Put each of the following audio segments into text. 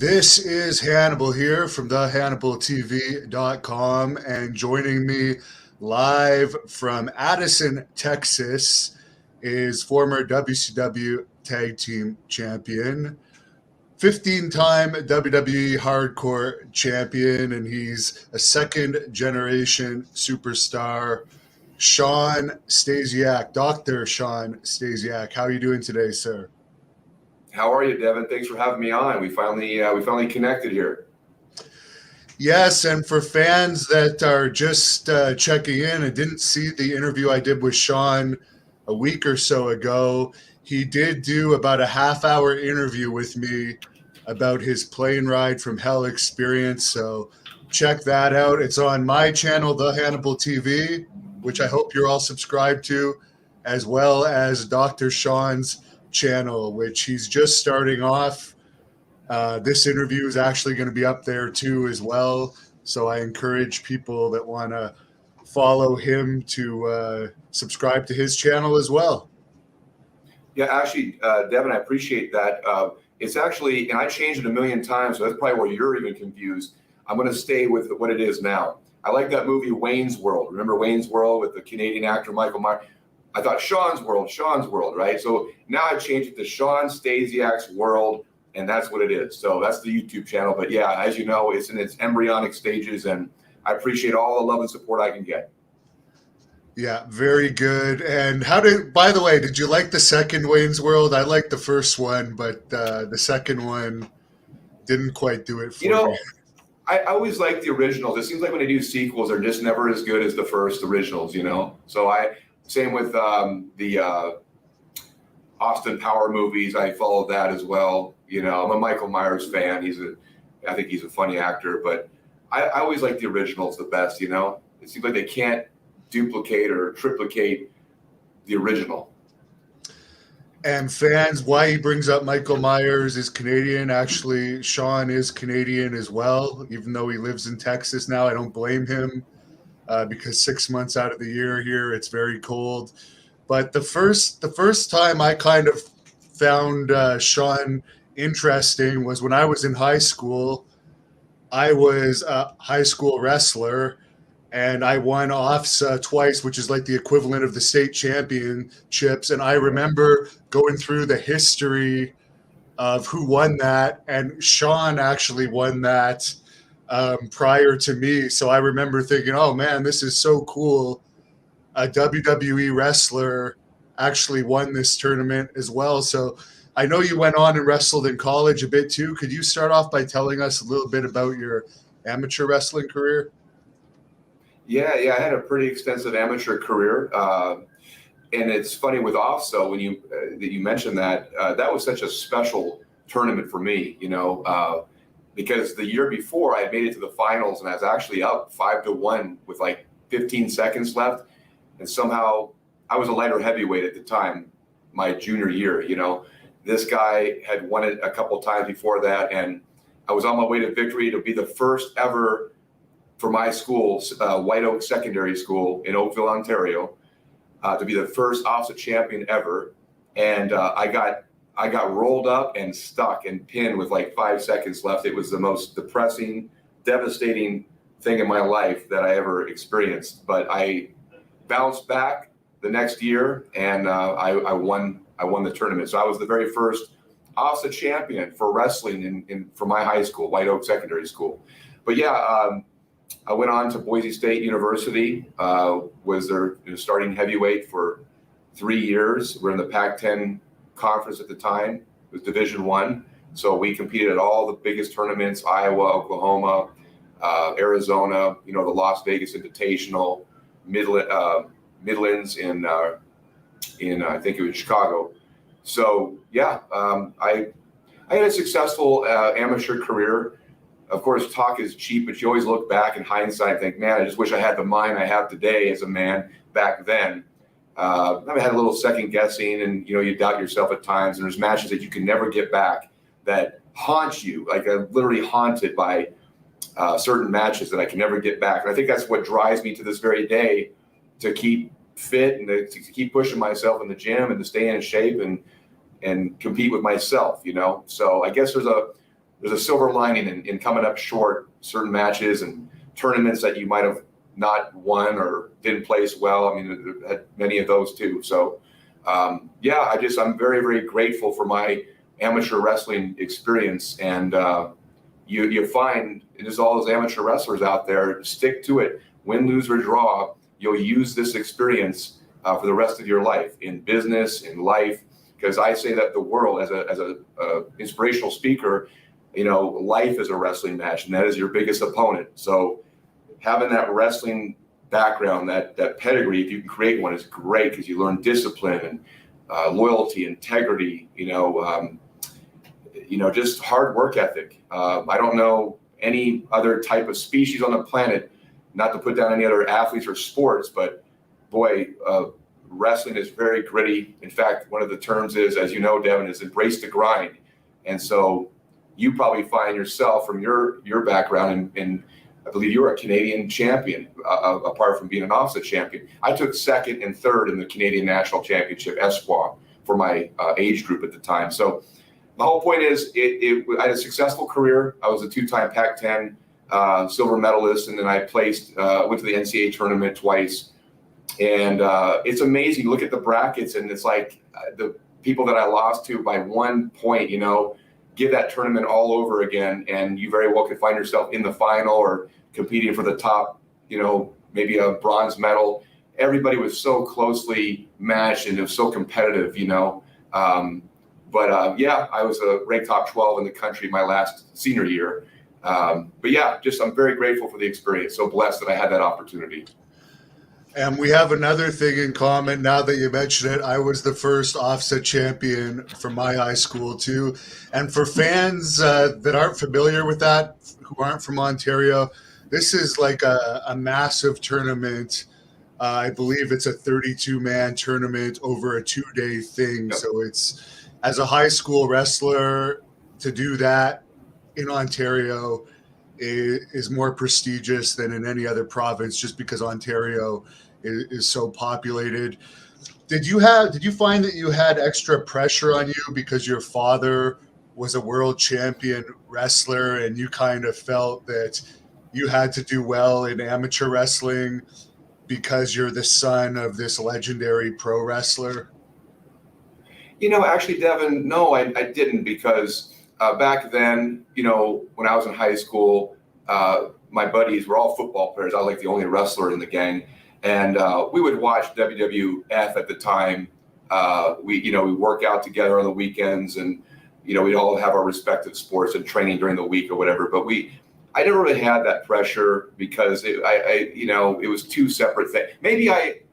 This is Hannibal here from thehannibaltv.com, and joining me live from Addison, Texas is former WCW Tag Team Champion, 15-time WWE Hardcore Champion, and he's a second-generation superstar, Shawn Stasiak, Dr. Shawn Stasiak. How are you doing today, sir? How are you, Devin? Thanks for having me on. We finally connected here. Yes, and for fans that are just checking in and didn't see the interview I did with Shawn a week or so ago, he did do about a half-hour interview with me about his plane ride from hell experience. So check that out. It's on my channel, The Hannibal TV, which I hope you're all subscribed to, as well as Dr. Shawn's channel, which he's just starting off. This interview is actually going to be up there too as well. So I encourage people that want to follow him to subscribe to his channel as well. Yeah, actually, Devin, I appreciate that. It's actually, and I changed it a million times, so that's probably where you're even confused. I'm going to stay with what it is now. I like that movie Wayne's World. Remember Wayne's World with the Canadian actor Michael Myers? I thought Shawn's World, right? So now I've changed it to Shawn Stasiak's World, and that's what it is. So that's the YouTube channel. But yeah, as you know, it's in its embryonic stages, and I appreciate all the love and support I can get. Yeah, very good. And by the way, did you like the second Wayne's World? I liked the first one, but the second one didn't quite do it for me. I always like the originals. It seems like when they do sequels, they're just never as good as the first originals, So same with the Austin Power movies. I followed that as well. I'm a Michael Myers fan. I think he's a funny actor, but I always like the originals the best. It seems like they can't duplicate or triplicate the original. And fans, why he brings up Michael Myers is Canadian. Actually, Shawn is Canadian as well, even though he lives in Texas now. I don't blame him. Because 6 months out of the year here, it's very cold. But the first time I kind of found Shawn interesting was when I was in high school. I was a high school wrestler, and I won OFSA twice, which is like the equivalent of the state championships. And I remember going through the history of who won that, and Shawn actually won that prior to me. So I remember thinking, oh man, this is so cool. A WWE wrestler actually won this tournament as well. So I know you went on and wrestled in college a bit too. Could you start off by telling us a little bit about your amateur wrestling career? Yeah, I had a pretty extensive amateur career. And it's funny with OFSA, when you mentioned that, that was such a special tournament for me, because the year before I had made it to the finals and I was actually up 5-1 with like 15 seconds left. And somehow I was a lighter heavyweight at the time, my junior year, This guy had won it a couple times before that. And I was on my way to victory to be the first ever for my school, White Oak Secondary School in Oakville, Ontario, to be the first OFSA champion ever. And I got rolled up and stuck and pinned with like 5 seconds left. It was the most depressing, devastating thing in my life that I ever experienced. But I bounced back the next year, and I won the tournament. So I was the very first OFSA champion for wrestling for my high school, White Oak Secondary School. But yeah, I went on to Boise State University, was their starting heavyweight for 3 years. We're in the Pac-10 conference at the time. It was Division I. So we competed at all the biggest tournaments: Iowa, Oklahoma, Arizona, the Las Vegas Invitational, Midlands in I think it was Chicago. So yeah, I had a successful amateur career. Of course, talk is cheap, but you always look back in hindsight and think, man, I just wish I had the mind I have today as a man back then. I had a little second guessing, and you doubt yourself at times, and there's matches that you can never get back that haunt you. Like I'm literally haunted by certain matches that I can never get back. And I think that's what drives me to this very day to keep fit and to keep pushing myself in the gym and to stay in shape and compete with myself, So I guess there's there's a silver lining in coming up short certain matches and tournaments that you might have not won or didn't place well. I mean, had many of those too. So, yeah, I'm very, very grateful for my amateur wrestling experience. And you find there's all those amateur wrestlers out there, stick to it, win, lose, or draw. You'll use this experience for the rest of your life, in business, in life. Because I say that the world, as a inspirational speaker, life is a wrestling match, and that is your biggest opponent. So having that wrestling background, that pedigree, if you can create one, is great, because you learn discipline and loyalty, integrity, just hard work ethic. I don't know any other type of species on the planet, not to put down any other athletes or sports, but boy, wrestling is very gritty. In fact, one of the terms is, as you know, Devin, is embrace the grind. And so you probably find yourself from your background, and I believe you were a Canadian champion, apart from being an OFSA champion. I took second and third in the Canadian National Championship Espoir for my age group at the time. So my whole point is, I had a successful career. I was a 2-time Pac-10 silver medalist, and then I went to the NCAA tournament twice. And it's amazing. You look at the brackets, and it's like the people that I lost to by 1 point, give that tournament all over again, and you very well could find yourself in the final or competing for the top, maybe a bronze medal. Everybody was so closely matched, and it was so competitive, But I was ranked top 12 in the country my last senior year. But yeah, I'm very grateful for the experience. So blessed that I had that opportunity. And we have another thing in common now that you mention it. I was the first OFSA champion for my high school too. And for fans that aren't familiar with that, who aren't from Ontario, this is like a massive tournament. I believe it's a 32-man tournament over a 2-day thing. Yep. So it's, as a high school wrestler, to do that in Ontario is more prestigious than in any other province, just because Ontario is so populated. Did you find that you had extra pressure on you because your father was a world champion wrestler, and you kind of felt that you had to do well in amateur wrestling because you're the son of this legendary pro wrestler? Actually, Devin, no, I didn't, because back then, when I was in high school, my buddies were all football players. I was like the only wrestler in the gang. And we would watch WWF at the time. We work out together on the weekends, and, we'd all have our respective sports and training during the week or whatever. But I never really had that pressure, because it was two separate things. Maybe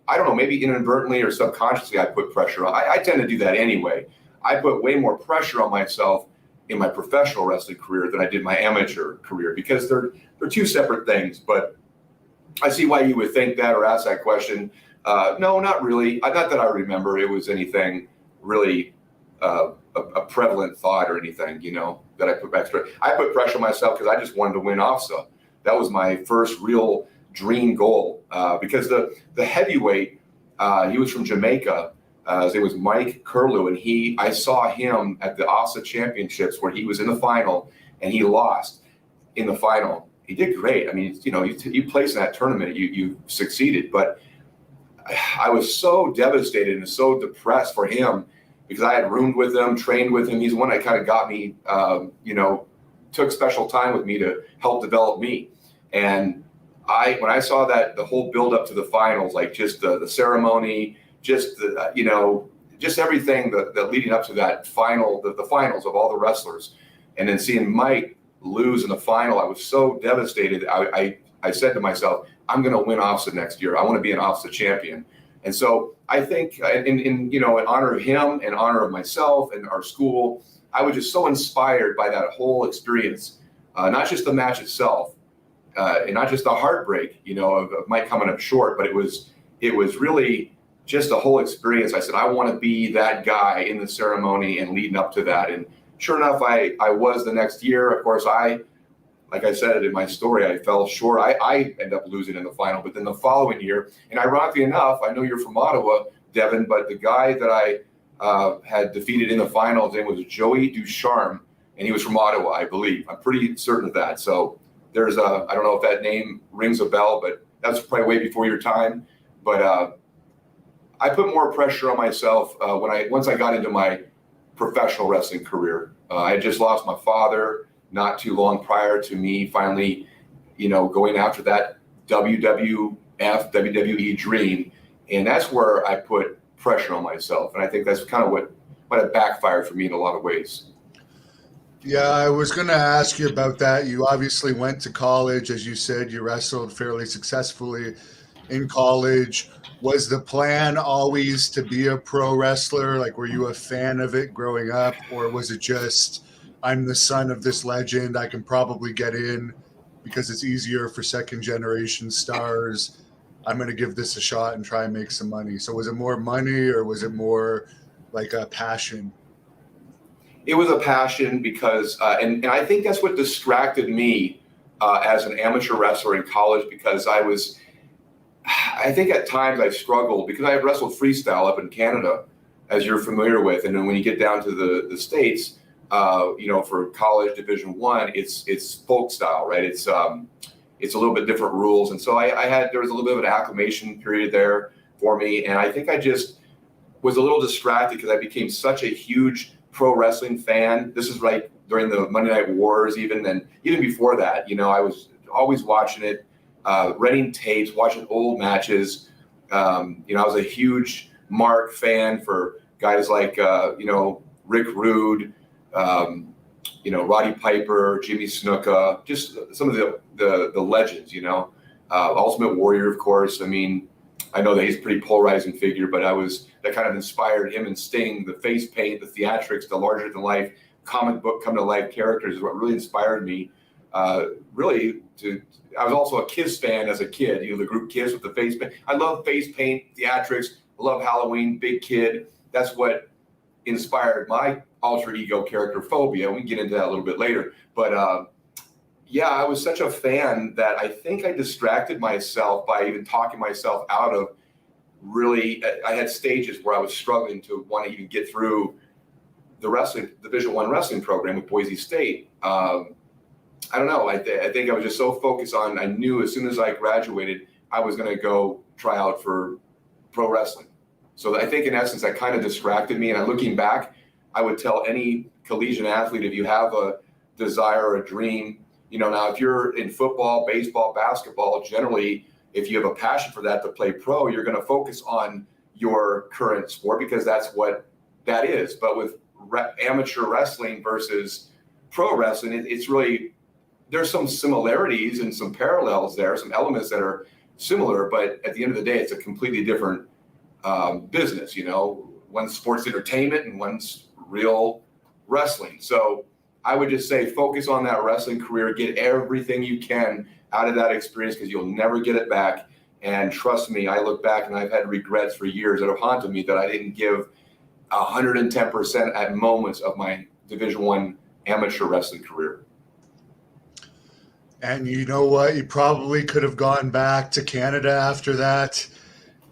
I don't know, maybe inadvertently or subconsciously I put pressure on. I tend to do that anyway. I put way more pressure on myself in my professional wrestling career than I did my amateur career, because they're two separate things. But I see why you would think that or ask that question. No, not really. Not that I remember it was anything really a prevalent thought or anything, that I put extra. I put pressure on myself because I just wanted to win OFSA. That was my first real dream goal, because the heavyweight, he was from Jamaica. His name was Mike Curlew, and I saw him at the OFSA championships where he was in the final, and he lost in the final. He did great. I mean, you placed in that tournament, you succeeded. But I was so devastated and so depressed for him, because I had roomed with him, trained with him. He's one that kind of got me, took special time with me to help develop me. And when I saw that, the whole build up to the finals, like just the ceremony, just just everything that leading up to that final, the finals of all the wrestlers, and then seeing Mike lose in the final, I was so devastated. I said to myself, I'm going to win OFSA next year. I want to be an OFSA champion. And so I think in honor of him and honor of myself and our school, I was just so inspired by that whole experience, not just the match itself, and not just the heartbreak, of Mike coming up short, but it was really just a whole experience. I said, I want to be that guy in the ceremony and leading up to that. And sure enough, I was the next year. Of course, like I said in my story, I fell short. I ended up losing in the final, but then the following year, and ironically enough, I know you're from Ottawa, Devin, but the guy that I had defeated in the final, his name was Joey Ducharme. and he was from Ottawa, I believe. I'm pretty certain of that. So there's I don't know if that name rings a bell, but that's probably way before your time. But I put more pressure on myself once I got into my professional wrestling career. I had just lost my father not too long prior to me finally, going after that WWE dream. And that's where I put pressure on myself. And I think that's kind of what it backfired for me in a lot of ways. Yeah, I was going to ask you about that. You obviously went to college. As you said, you wrestled fairly successfully in college. Was the plan always to be a pro wrestler? Like, were you a fan of it growing up? Or was it just, I'm the son of this legend, I can probably get in because it's easier for second generation stars? I'm going to give this a shot and try and make some money. So was it more money or was it more like a passion? It was a passion because, and I think that's what distracted me as an amateur wrestler in college, because I think at times I struggled because I had wrestled freestyle up in Canada, as you're familiar with. And then when you get down to the States, for college Division I, it's folk style, right? It's a little bit different rules. And so there was a little bit of an acclimation period there for me. And I think I just was a little distracted because I became such a huge pro wrestling fan. This is right during the Monday Night Wars, and even before that, I was always watching it, renting tapes, watching old matches. I was a huge Mark fan for guys like, Rick Rude, Roddy Piper, Jimmy Snuka, just some of the legends, Ultimate Warrior, of course. I mean, I know that he's a pretty polarizing figure, but that kind of inspired him and Sting. The face paint, the theatrics, the larger than life comic book come to life characters is what really inspired me. I was also a Kiss fan as a kid, the group Kiss with the face paint. I love face paint, theatrics. I love Halloween, Big Kid. That's what inspired my alter ego character, Phobia. We can get into that a little bit later. But I was such a fan that I think I distracted myself by even talking myself out of really. I had stages where I was struggling to want to even get through the Division I wrestling program with Boise State. I don't know. I think I was just so focused on, I knew as soon as I graduated, I was going to go try out for pro wrestling. So I think in essence, that kind of distracted me. And looking back, I would tell any collegiate athlete, if you have a desire or a dream, now if you're in football, baseball, basketball, generally, if you have a passion for that to play pro, you're going to focus on your current sport because that's what that is. But with amateur wrestling versus pro wrestling, it's really, there's some similarities and some parallels there, some elements that are similar, but at the end of the day, it's a completely different business. One's sports entertainment and one's real wrestling. So I would just say focus on that wrestling career, get everything you can out of that experience because you'll never get it back. And trust me, I look back and I've had regrets for years that have haunted me that I didn't give 110% at moments of my Division I amateur wrestling career. And you know what? You probably could have gone back to Canada after that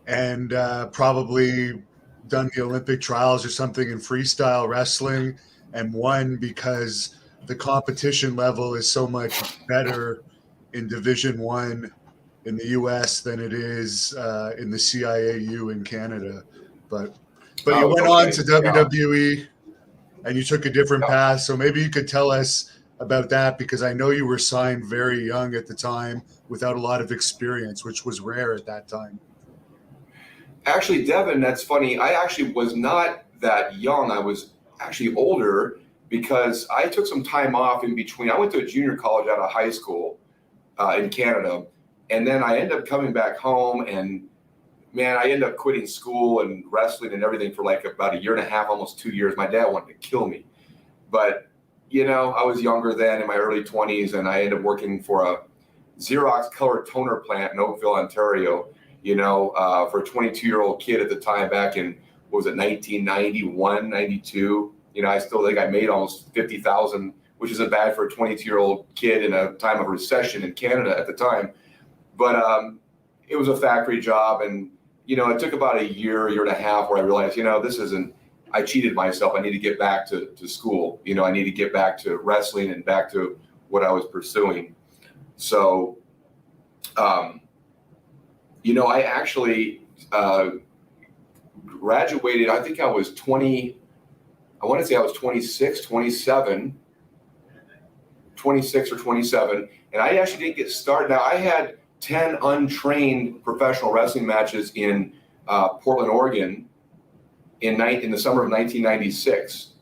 and probably done the Olympic trials or something in freestyle wrestling and won because the competition level is so much better in Division I in the U.S. than it is in the CIAU in Canada. But you went on to WWE and you took a different path. So maybe you could tell us about that because I know you were signed very young at the time without a lot of experience, which was rare at that time. Actually, Devin, that's funny. I actually was not that young. I was actually older because I took some time off in between. I went to a junior college out of high school in Canada, and then I ended up coming back home and man, I ended up quitting school and wrestling and everything for like about a year and a half, almost 2 years. My dad wanted to kill me, but I was younger then in my early 20s and I ended up working for a Xerox color toner plant in Oakville, Ontario, for a 22-year-old kid at the time back in, 1991, 92. I still think I made almost $50,000, which isn't bad for a 22-year-old kid in a time of recession in Canada at the time. But it was a factory job and, it took about a year and a half where I realized, I cheated myself. I need to get back to school. I need to get back to wrestling and back to what I was pursuing. So, I actually graduated. I think I was 20. I want to say I was 26 or 27. And I actually didn't get started. Now, I had 10 untrained professional wrestling matches in Portland, Oregon in the summer of 1996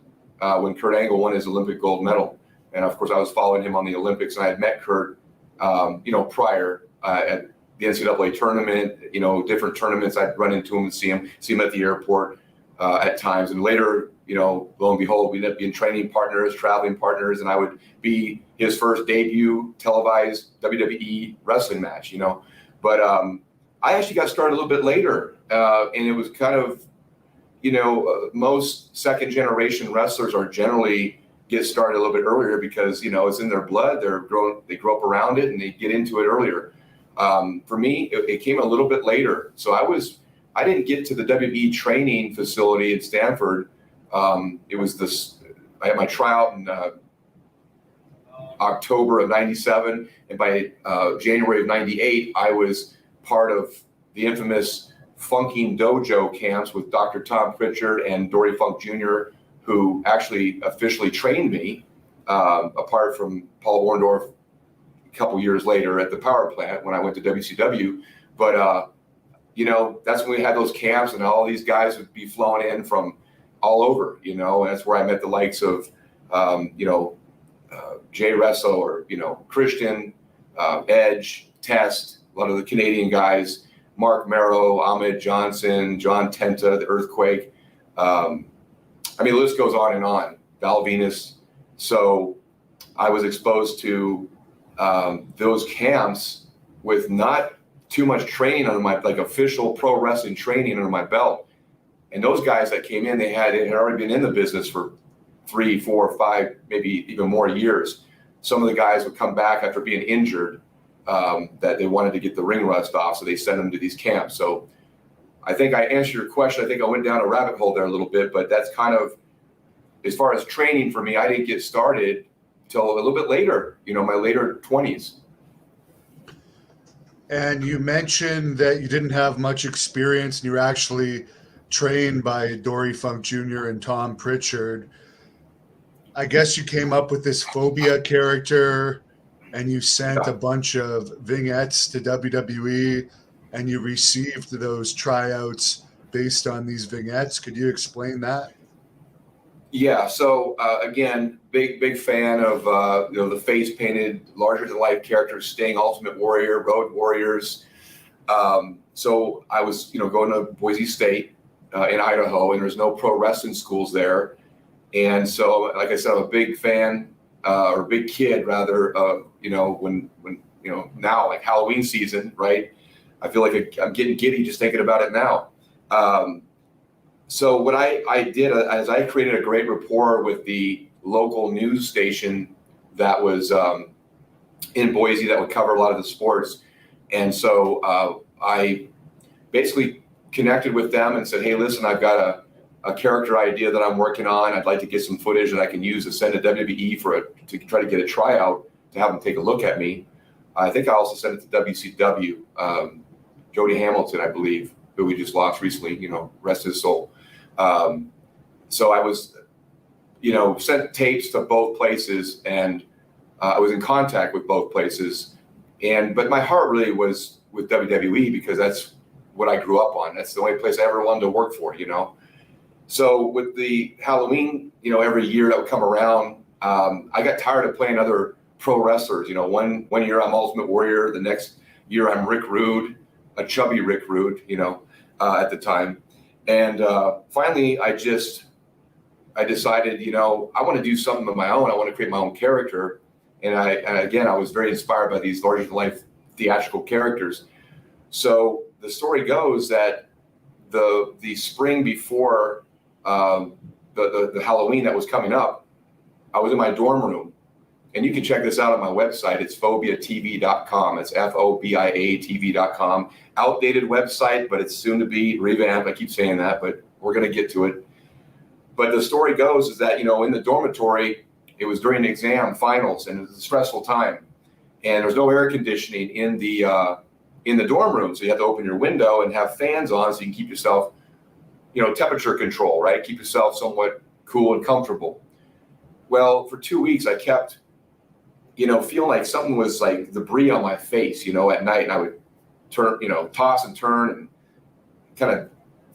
when Kurt Angle won his Olympic gold medal. And of course, I was following him on the Olympics, and I had met Kurt, prior at the NCAA tournament, different tournaments. I'd run into him and see him at the airport at times. And later, lo and behold, we ended up being training partners, traveling partners, and I would be his first debut televised WWE wrestling match, But I actually got started a little bit later, and it was kind of, most second generation wrestlers are generally get started a little bit earlier because, it's in their blood. They grow up around it and they get into it earlier. For me, it came a little bit later. So I didn't get to the WWE training facility in Stanford. I had my tryout in October of 97. And by January of 98, I was part of the infamous Funking Dojo camps with Dr. Tom Pritchard and Dory Funk Jr., who actually officially trained me, apart from Paul Orndorff a couple years later at the power plant when I went to WCW. But, that's when we had those camps, and all these guys would be flown in from all over, and that's where I met the likes of, Jay Resso or, Christian, Edge, Test, a lot of the Canadian guys, Mark Merrow, Ahmed Johnson, John Tenta, the Earthquake. The list goes on and on. Val Venus. So I was exposed to those camps with not too much training under my, official pro wrestling training under my belt. And those guys that came in, they had already been in the business for 3, 4, 5, maybe even more years. Some of the guys would come back after being injured, that they wanted to get the ring rust off, so they sent them to these camps. So I think I answered your question. I think I went down a rabbit hole there a little bit, but that's kind of, as far as training for me, I didn't get started till a little bit later, my later 20s. And you mentioned that you didn't have much experience and you were actually trained by Dory Funk Jr. and Tom Pritchard. I guess you came up with this phobia character and you sent a bunch of vignettes to WWE and you received those tryouts based on these vignettes. Could you explain that? Yeah. So again, big fan of the face painted, larger than life characters, Sting, Ultimate Warrior, Road Warriors. So I was going to Boise State in Idaho, and there's no pro wrestling schools there. And so, like I said, I'm a big fan or big kid rather. When now like Halloween season, right? I feel like I'm getting giddy just thinking about it now. So what I did is I created a great rapport with the local news station that was in Boise that would cover a lot of the sports. And so I basically connected with them and said, hey, listen, I've got a character idea that I'm working on. I'd like to get some footage that I can use to send to WWE to try to get a tryout to have them take a look at me. I think I also sent it to WCW, Jody Hamilton, I believe, who we just lost recently, rest his soul. So I was, sent tapes to both places, and I was in contact with both places. But my heart really was with WWE because that's what I grew up on. That's the only place I ever wanted to work for, So with the Halloween, every year that would come around, I got tired of playing other pro wrestlers. One year I'm Ultimate Warrior, the next year I'm Rick Rude, a chubby Rick Rude, at the time. And finally, I decided, I want to do something of my own. I want to create my own character. And I was very inspired by these larger than life theatrical characters. So the story goes that the spring before the Halloween that was coming up, I was in my dorm room. And you can check this out on my website. It's phobiatv.com. It's FOBIA-TV.com. Outdated website, but it's soon to be revamped. I keep saying that, but we're going to get to it. But the story goes is that, in the dormitory, it was during the exam finals, and it was a stressful time. And there was no air conditioning in the dorm room. So you have to open your window and have fans on so you can keep yourself, temperature control, right? Keep yourself somewhat cool and comfortable. Well, for 2 weeks, I kept, feeling like something was like debris on my face, at night. And I would turn, toss and turn and kind of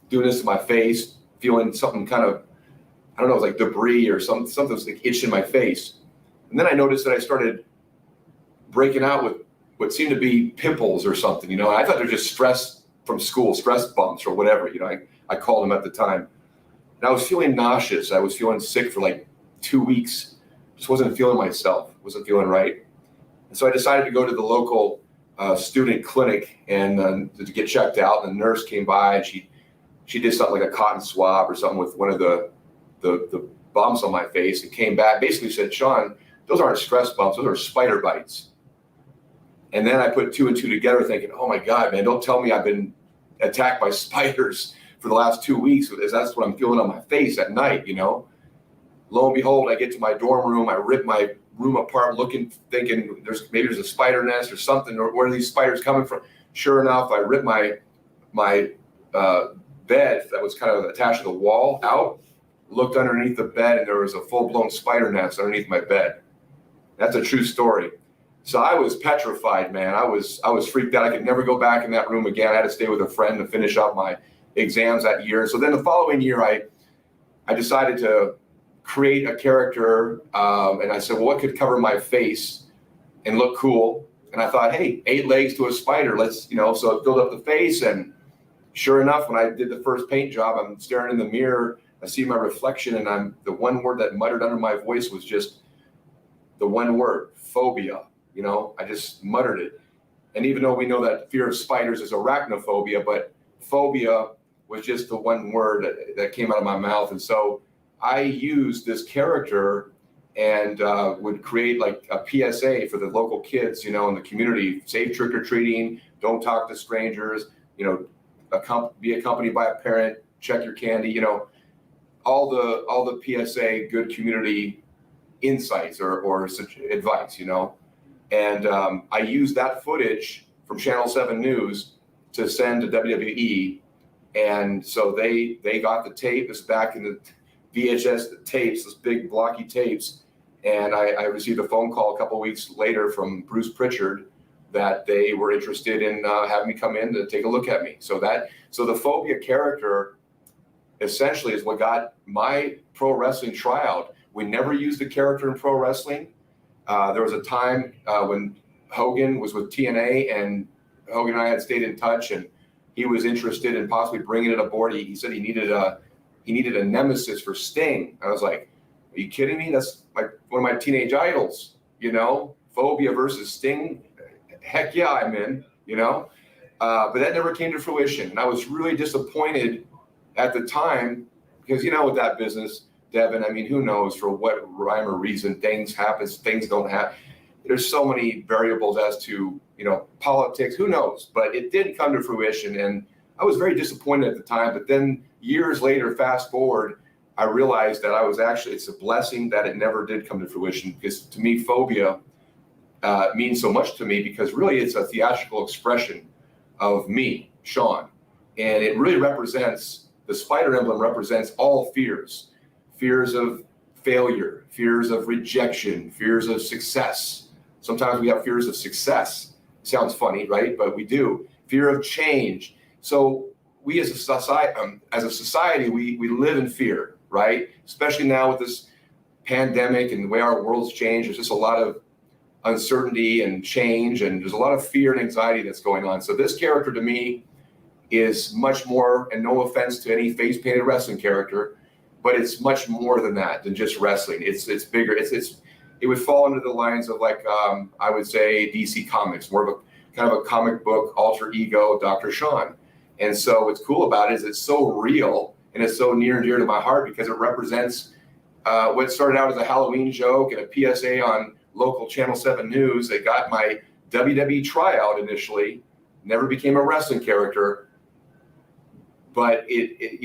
doing this to my face, feeling something kind of, I don't know, it was like debris or something was like itching my face. And then I noticed that I started breaking out with what seemed to be pimples or something, and I thought they were just stress from school, stress bumps or whatever, I called them at the time. And I was feeling nauseous. I was feeling sick for like 2 weeks. Just wasn't feeling myself, wasn't feeling right. And so I decided to go to the local student clinic and to get checked out. And the nurse came by and she did something like a cotton swab or something with one of the bumps on my face and came back, basically said, Shawn, those aren't stress bumps, those are spider bites. And then I put 2 and 2 together thinking, oh my God, man, don't tell me I've been attacked by spiders for the last 2 weeks, because that's what I'm feeling on my face at night, Lo and behold, I get to my dorm room, I rip my room apart thinking maybe there's a spider nest or something, or where are these spiders coming from? Sure enough, I ripped my bed that was kind of attached to the wall out, looked underneath the bed, and there was a full-blown spider nest underneath my bed. That's a true story. So I was petrified, man. I was freaked out. I could never go back in that room again. I had to stay with a friend to finish up my exams that year. So then the following year, I decided to create a character, and I said, well, what could cover my face and look cool? And I thought, hey, 8 legs to a spider. Let's, so I built up the face, and sure enough, when I did the first paint job, I'm staring in the mirror, I see my reflection, and the one word that muttered under my voice was just the one word, phobia. I just muttered it. And even though we know that fear of spiders is arachnophobia, but phobia was just the one word that came out of my mouth. And so I used this character and would create like a PSA for the local kids, in the community: safe trick-or-treating, don't talk to strangers, be accompanied by a parent, check your candy, all the PSA, good community insights or such advice, And I used that footage from Channel 7 News to send to WWE. And so they got the tape. This is back in the VHS tapes, those big blocky tapes. And I received a phone call a couple of weeks later from Bruce Pritchard that they were interested in having me come in to take a look at me. So the phobia character essentially is what got my pro wrestling tryout. We never used the character in pro wrestling. There was a time when Hogan was with TNA, and Hogan and I had stayed in touch, and he was interested in possibly bringing it aboard. He said he needed a nemesis for Sting. I was like, are you kidding me? That's one of my teenage idols, phobia versus Sting. Heck yeah, I'm in, but that never came to fruition. And I was really disappointed at the time because, with that business, Devin, I mean, who knows for what rhyme or reason things happen, things don't happen. There's so many variables as to, politics, who knows, but it didn't come to fruition. And I was very disappointed at the time. But then years later, fast forward, I realized that it's a blessing that it never did come to fruition, because to me, phobia means so much to me, because really it's a theatrical expression of me, Shawn. And it really the spider emblem represents all fears. Fears of failure, fears of rejection, fears of success. Sometimes we have fears of success. Sounds funny, right? But we do. Fear of change. So we as a society, we live in fear, right? Especially now with this pandemic and the way our world's changed. There's just a lot of uncertainty and change, and there's a lot of fear and anxiety that's going on. So this character to me is much more, and no offense to any face-painted wrestling character, but it's much more than that, than just wrestling. It's bigger. It would fall into the lines of I would say DC Comics, more of a kind of a comic book alter ego, Dr. Shawn. And so what's cool about it is it's so real and it's so near and dear to my heart, because it represents what started out as a Halloween joke and a PSA on local Channel 7 News that got my WWE tryout initially. Never became a wrestling character, but it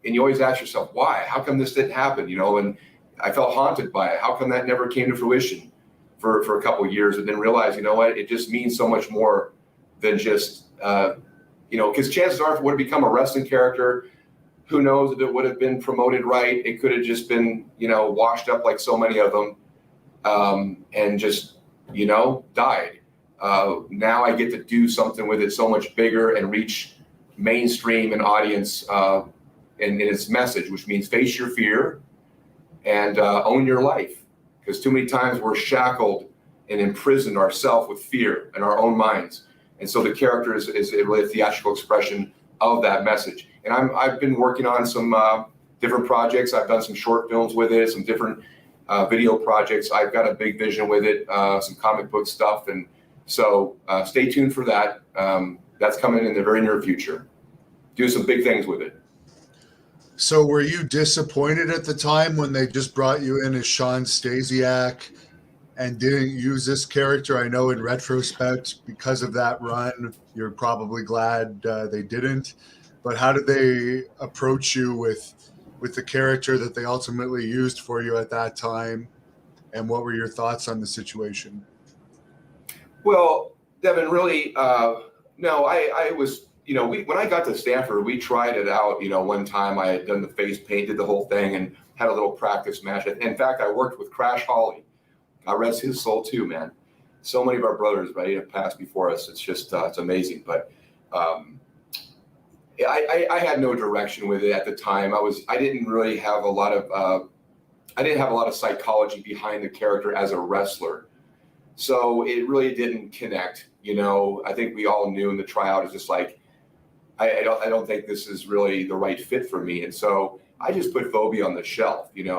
and you always ask yourself, why? How come this didn't happen? And I felt haunted by it. How come that never came to fruition for a couple of years, and then realize, it just means so much more than just, because chances are, if it would have become a wrestling character, who knows if it would have been promoted right. It could have just been, washed up like so many of them, and just, died. Now I get to do something with it so much bigger and reach mainstream and audience in its message, which means face your fear and own your life. Because too many times we're shackled and imprisoned ourselves with fear in our own minds. And so the character is really a theatrical expression of that message. And I've been working on some different projects. I've done some short films with it, some different video projects. I've got a big vision with it, some comic book stuff. And so stay tuned for that. That's coming in the very near future. Do some big things with it. So were you disappointed at the time when they just brought you in as Shawn Stasiak and didn't use this character? I know in retrospect, because of that run, you're probably glad they didn't. But how did they approach you with the character that they ultimately used for you at that time? And what were your thoughts on the situation? Well, Devin, really, no, I was, when I got to Stanford, we tried it out. One time I had done the face paint, did the whole thing, and had a little practice match. In fact, I worked with Crash Holly. God rest his soul too, man. So many of our brothers, right, have passed before us. It's just, it's amazing. But I had no direction with it at the time. I didn't really have a lot of psychology behind the character as a wrestler. So it really didn't connect. I think we all knew in the tryout, is just like, I don't think this is really the right fit for me. And so I just put Phobia on the shelf, and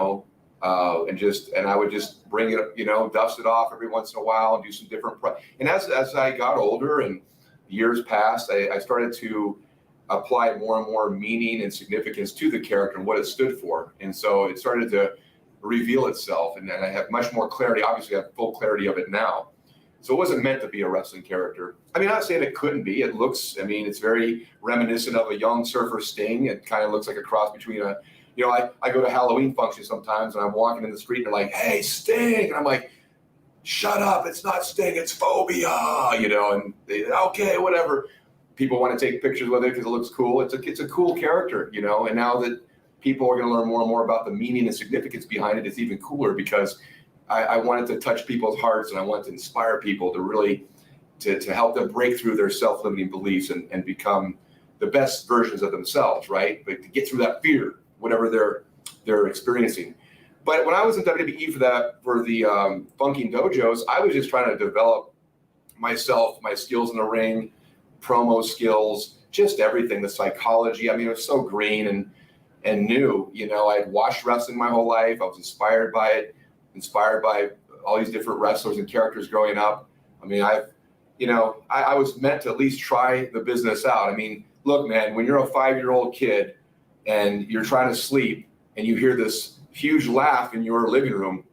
I would just bring it, dust it off every once in a while and do some different. And as I got older and years passed, I started to apply more and more meaning and significance to the character and what it stood for. And so it started to reveal itself, and then I have much more clarity. Obviously, I have full clarity of it now. So it wasn't meant to be a wrestling character. I mean, I'm not saying it couldn't be. It looks, it's very reminiscent of a young surfer Sting. It kind of looks like a cross between I go to Halloween functions sometimes, and I'm walking in the street, and they're like, "Hey, Sting," and I'm like, "Shut up! It's not Sting. It's Phobia." And they, okay, whatever. People want to take pictures with it because it looks cool. It's a cool character, And now that people are going to learn more and more about the meaning and significance behind it, it's even cooler because I wanted to touch people's hearts, and I wanted to inspire people to really to help them break through their self-limiting beliefs and become the best versions of themselves, right? But to get through that fear, whatever they're experiencing. But when I was in WWE for the Funking Dojos, I was just trying to develop myself, my skills in the ring, promo skills, just everything, the psychology. It was so green and new. I had watched wrestling my whole life. I was inspired by it, inspired by all these different wrestlers and characters growing up. I was meant to at least try the business out. Look, man, when you're a 5-year-old kid and you're trying to sleep and you hear this huge laugh in your living room,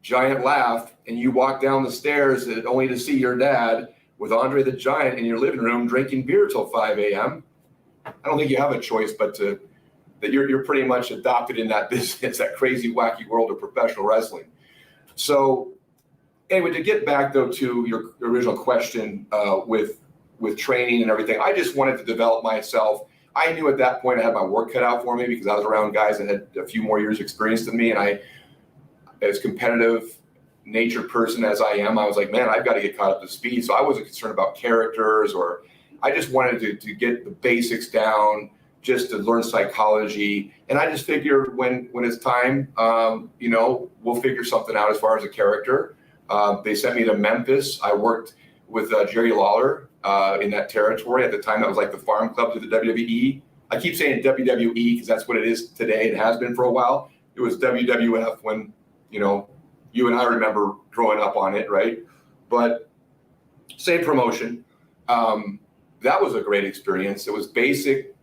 giant laugh, and you walk down the stairs only to see your dad with Andre the Giant in your living room drinking beer till 5 a.m. I don't think you have a choice but that you're pretty much adopted in that business, that crazy, wacky world of professional wrestling. So anyway, to get back though to your original question with training and everything, I just wanted to develop myself. I knew at that point I had my work cut out for me because I was around guys that had a few more years experience than me, and I, as competitive natured person as I am, I was like, man, I've got to get caught up to speed. So I wasn't concerned about characters, or I just wanted to get the basics down, just to learn psychology. And I just figured when it's time, we'll figure something out as far as a character. They sent me to Memphis. I worked with Jerry Lawler in that territory. At the time, that was like the farm club to the WWE. I keep saying WWE because that's what it is today. It has been for a while. It was WWF when, you and I remember growing up on it, right? But same promotion. That was a great experience. It was basic,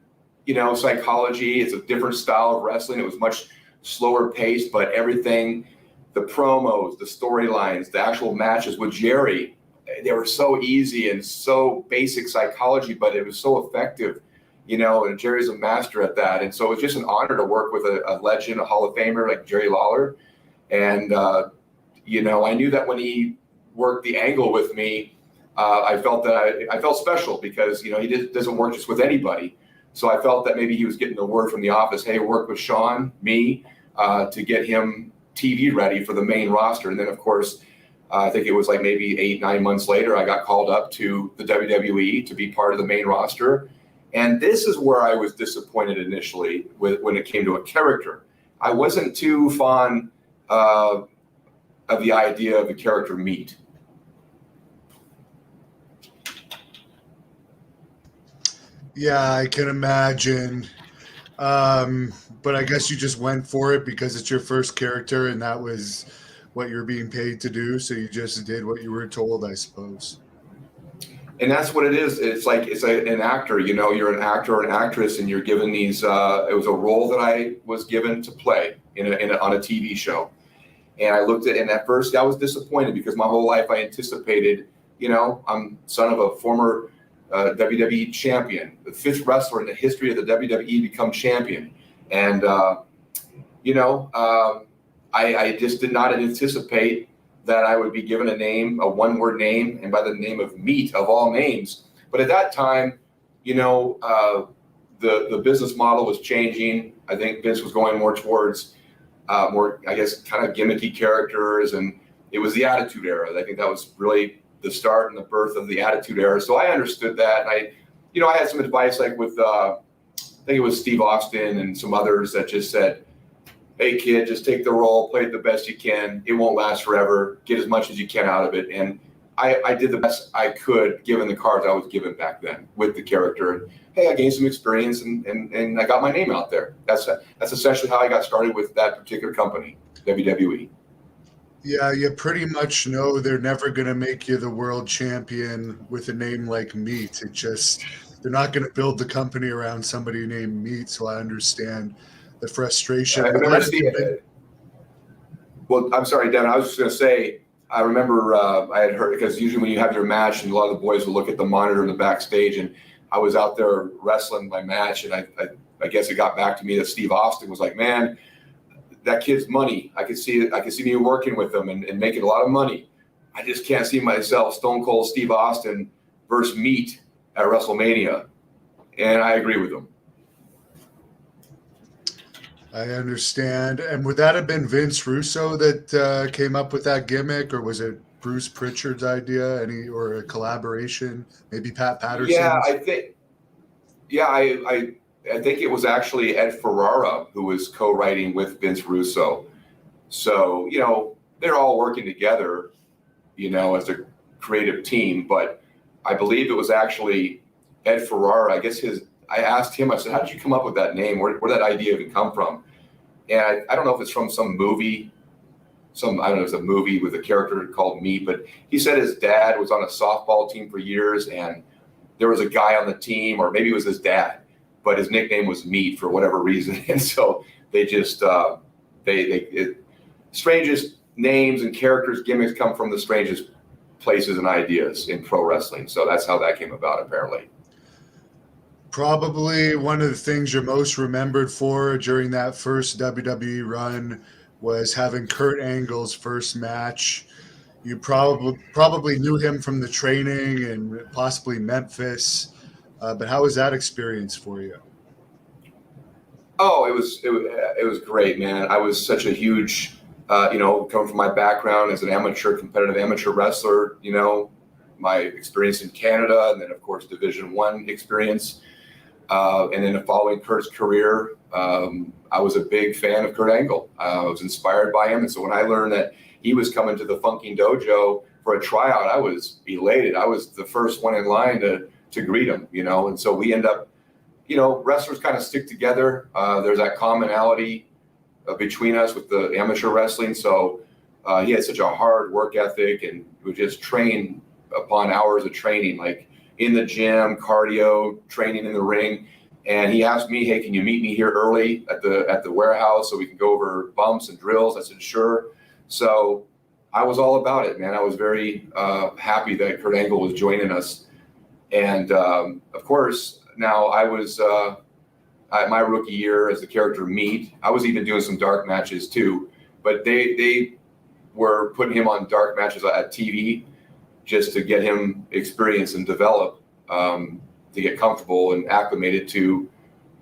psychology. It's a different style of wrestling. It was much slower paced, but everything, the promos, the storylines, the actual matches with Jerry, they were so easy and so basic psychology, but it was so effective. and Jerry's a master at that. And so it was just an honor to work with a legend, a Hall of Famer like Jerry Lawler. And, I knew that when he worked the angle with me, I felt that I felt special because, he doesn't work just with anybody. So I felt that maybe he was getting the word from the office, hey, work with Shawn, me, to get him TV ready for the main roster. And then, of course, I think it was like maybe 8-9 months later, I got called up to the WWE to be part of the main roster. And this is where I was disappointed initially when it came to a character. I wasn't too fond of the idea of the character Meat. Yeah, I can imagine. But I guess you just went for it because it's your first character and that was what you're being paid to do. So you just did what you were told, I suppose. And that's what it is. It's like an actor. You're an actor or an actress, and you're given these. It was a role that I was given to play on a TV show, and I looked at. And at first, I was disappointed because my whole life I anticipated. I'm son of a former WWE champion, the 5th wrestler in the history of the WWE become champion, and I just did not anticipate that I would be given a name, a one-word name, and by the name of Meat of all names. But at that time, the business model was changing. I think Vince was going more towards more, I guess, kind of gimmicky characters, and it was the Attitude Era. I think that was really the start and the birth of the Attitude Era. So I understood that, and I had some advice, like with I think it was Steve Austin and some others that just said, hey kid, just take the role, play it the best you can. It won't last forever. Get as much as you can out of it. And I did the best I could given the cards I was given back then with the character. And hey, I gained some experience and I got my name out there. That's essentially how I got started with that particular company, WWE. Yeah, you pretty much know they're never going to make you the world champion with a name like Meat. They're not going to build the company around somebody named Meat. So I understand the frustration. I remember well, I'm sorry, Devin. I was just going to say, I remember I had heard, because usually when you have your match, and a lot of the boys will look at the monitor in the backstage, and I was out there wrestling my match, and I guess it got back to me that Steve Austin was like, man, that kid's money. I could see me working with him and making a lot of money. I just can't see myself Stone Cold Steve Austin versus Meat at WrestleMania. And I agree with him. I understand. And would that have been Vince Russo that came up with that gimmick, or was it Bruce Pritchard's idea? Or a collaboration? Maybe Pat Patterson? Yeah, I think it was actually Ed Ferrara who was co-writing with Vince Russo. So, they're all working together, as a creative team. But I believe it was actually Ed Ferrara. I guess I asked him, I said, how did you come up with that name? Where did that idea even come from? And I don't know if it's from some movie, I don't know, it's a movie with a character called Meat, but he said his dad was on a softball team for years, and there was a guy on the team, or maybe it was his dad, but his nickname was Meat for whatever reason. And so they just, strangest names and characters, gimmicks come from the strangest places and ideas in pro wrestling. So that's how that came about, apparently. Probably one of the things you're most remembered for during that first WWE run was having Kurt Angle's first match. You probably knew him from the training and possibly Memphis, but how was that experience for you? Oh, it was great, man. I was such a huge, coming from my background as an competitive amateur wrestler, my experience in Canada, and then of course Division I experience. And then following Kurt's career, I was a big fan of Kurt Angle. I was inspired by him. And so when I learned that he was coming to the Funking Dojo for a tryout, I was elated. I was the first one in line to greet him, And so we end up, wrestlers kind of stick together. There's that commonality between us with the amateur wrestling. So he had such a hard work ethic and would just train upon hours of training, like in the gym, cardio, training in the ring. And he asked me, hey, can you meet me here early at the warehouse so we can go over bumps and drills? I said, sure. So I was all about it, man. I was very happy that Kurt Angle was joining us. And of course, Now I was my rookie year as the character Meat. I was even doing some dark matches too, but they were putting him on dark matches at TV just to get him experience and develop, to get comfortable and acclimated to,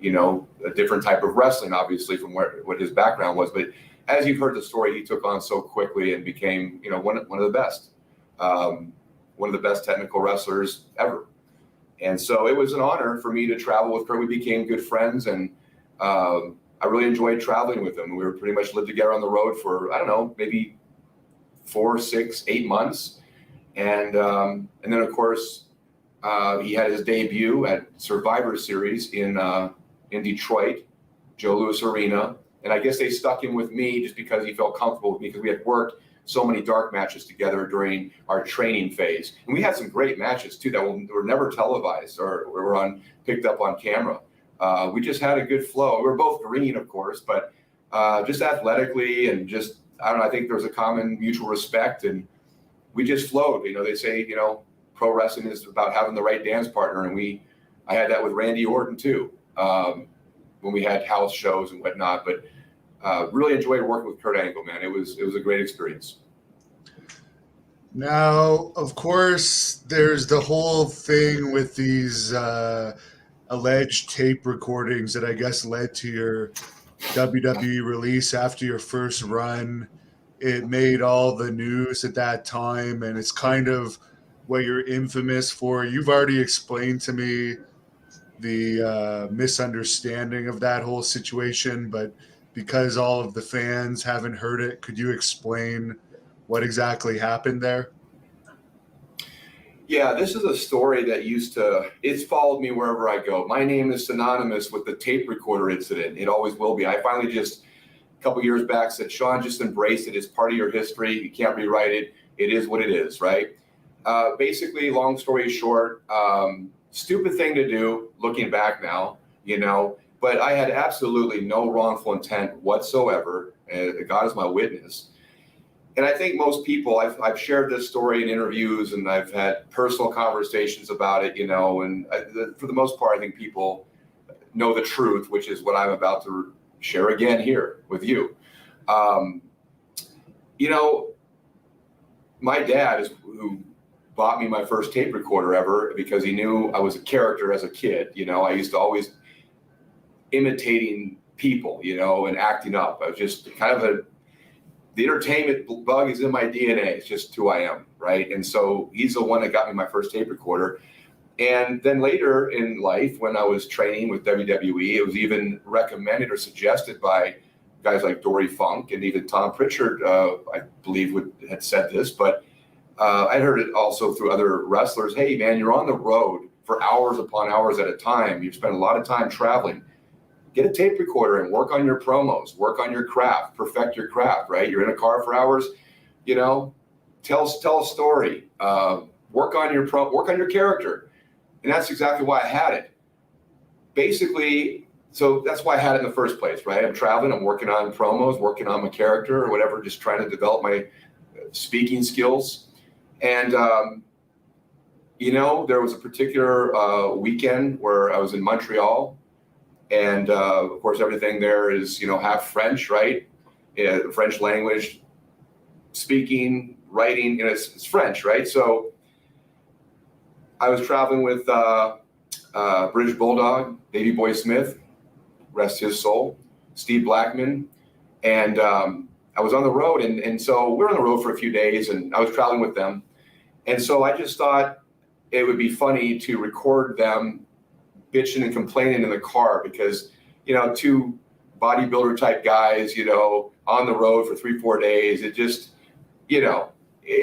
a different type of wrestling, obviously from what his background was. But as you've heard the story, he took on so quickly and became, one of the best, one of the best technical wrestlers ever. And so it was an honor for me to travel with Kurt. We became good friends, and I really enjoyed traveling with him. We were pretty much lived together on the road for, I don't know, maybe 4, 6, 8 months. And then, of course, he had his debut at Survivor Series in Detroit, Joe Louis Arena. And I guess they stuck him with me just because he felt comfortable with me, because we had worked so many dark matches together during our training phase. And we had some great matches too that were never televised or were picked up on camera. We just had a good flow. We were both green, of course, but just athletically and just, I don't know, I think there was a common mutual respect, and we just flowed. They say, pro wrestling is about having the right dance partner. And I had that with Randy Orton too, when we had house shows and whatnot. But really enjoyed working with Kurt Angle, man. It was a great experience. Now, of course, there's the whole thing with these alleged tape recordings that I guess led to your WWE release after your first run. It made all the news at that time, and it's kind of what you're infamous for. You've already explained to me the misunderstanding of that whole situation, but because all of the fans haven't heard it, could you explain what exactly happened there? Yeah, this is a story that it's followed me wherever I go. My name is synonymous with the tape recorder incident. It always will be. I finally just, a couple years back, said, Shawn, just embrace it. It's part of your history. You can't rewrite it. It is what it is, right? Basically, long story short, stupid thing to do, looking back now, but I had absolutely no wrongful intent whatsoever. God is my witness. And I think most people, I've shared this story in interviews, and I've had personal conversations about it, and for the most part, I think people know the truth, which is what I'm about to share again here with you. My dad is who bought me my first tape recorder ever, because he knew I was a character as a kid. I used to always imitating people, and acting up. I was just kind of the entertainment bug is in my DNA. It's just who I am, right? And so he's the one that got me my first tape recorder. And then later in life, when I was training with WWE, it was even recommended or suggested by guys like Dory Funk, and even Tom Pritchard, I believe, had said this, but I heard it also through other wrestlers. Hey, man, you're on the road for hours upon hours at a time. You spend a lot of time traveling. Get a tape recorder and work on your promos, work on your craft, perfect your craft, right? You're in a car for hours, tell a story, work on your character. And that's exactly why I had it. Basically, so that's why I had it in the first place, right? I'm traveling, I'm working on promos, working on my character or whatever, just trying to develop my speaking skills. And, there was a particular weekend where I was in Montreal. And, of course, everything there is, half French, right? Yeah, French language, speaking, writing, it's French, right? So I was traveling with British Bulldog, Davey Boy Smith, rest his soul, Steve Blackman. And I was on the road. And so we were on the road for a few days, and I was traveling with them. And so I just thought it would be funny to record them bitching and complaining in the car, because, two bodybuilder type guys, on the road for 3-4 days, it just, in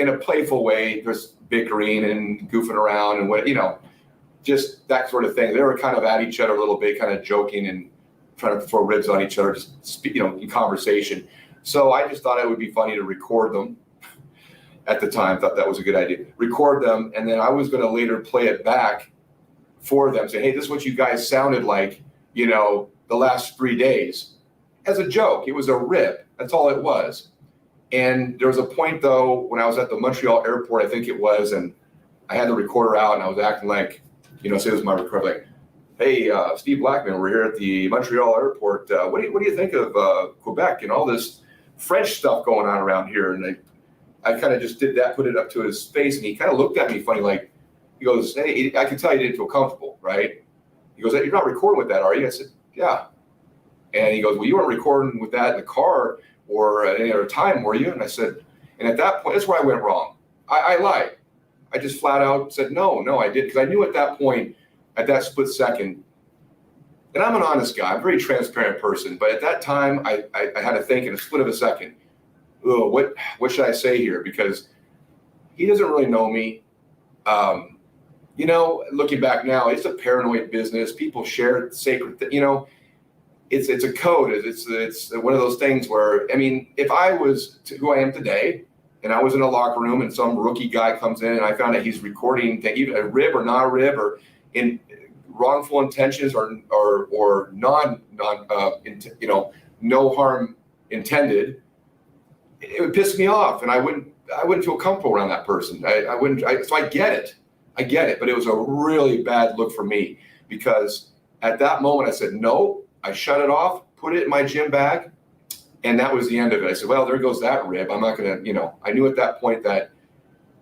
a playful way, just bickering and goofing around and what, just that sort of thing. They were kind of at each other a little bit, kind of joking and trying to throw ribs on each other, just speak, in conversation. So I just thought it would be funny to record them. At the time, thought that was a good idea. Record them, and then I was going to later play it back for them, say, hey, this is what you guys sounded like, the last 3 days. As a joke, it was a rip. That's all it was. And there was a point, though, when I was at the Montreal airport, I think it was, and I had the recorder out, and I was acting like, say this is my recorder, like, hey, Steve Blackman, we're here at the Montreal airport. What do you think of Quebec and all this French stuff going on around here? And I kind of just did that, put it up to his face, and he kind of looked at me funny, like, he goes, hey, I can tell you didn't feel comfortable, right? He goes, hey, you're not recording with that, are you? I said, yeah. And he goes, well, you weren't recording with that in the car or at any other time, were you? And I said, and at that point, that's where I went wrong. I lied. I just flat out said, no, I did. Because I knew at that point, at that split second, and I'm an honest guy, I'm a very transparent person, but at that time, I had to think in a split of a second, oh, what should I say here? Because he doesn't really know me. You know, looking back now, it's a paranoid business. People share sacred, you know, it's a code. It's one of those things where, I mean, if I was who I am today, and I was in a locker room and some rookie guy comes in and I found out he's recording even a rib or not a rib or in wrongful intentions or you know, no harm intended, it would piss me off, and I wouldn't feel comfortable around that person. I wouldn't. So I get it, but it was a really bad look for me because at that moment I said no. I shut it off, put it in my gym bag, and that was the end of it. I said, well, there goes that rib. I'm not gonna, you know. I knew at that point that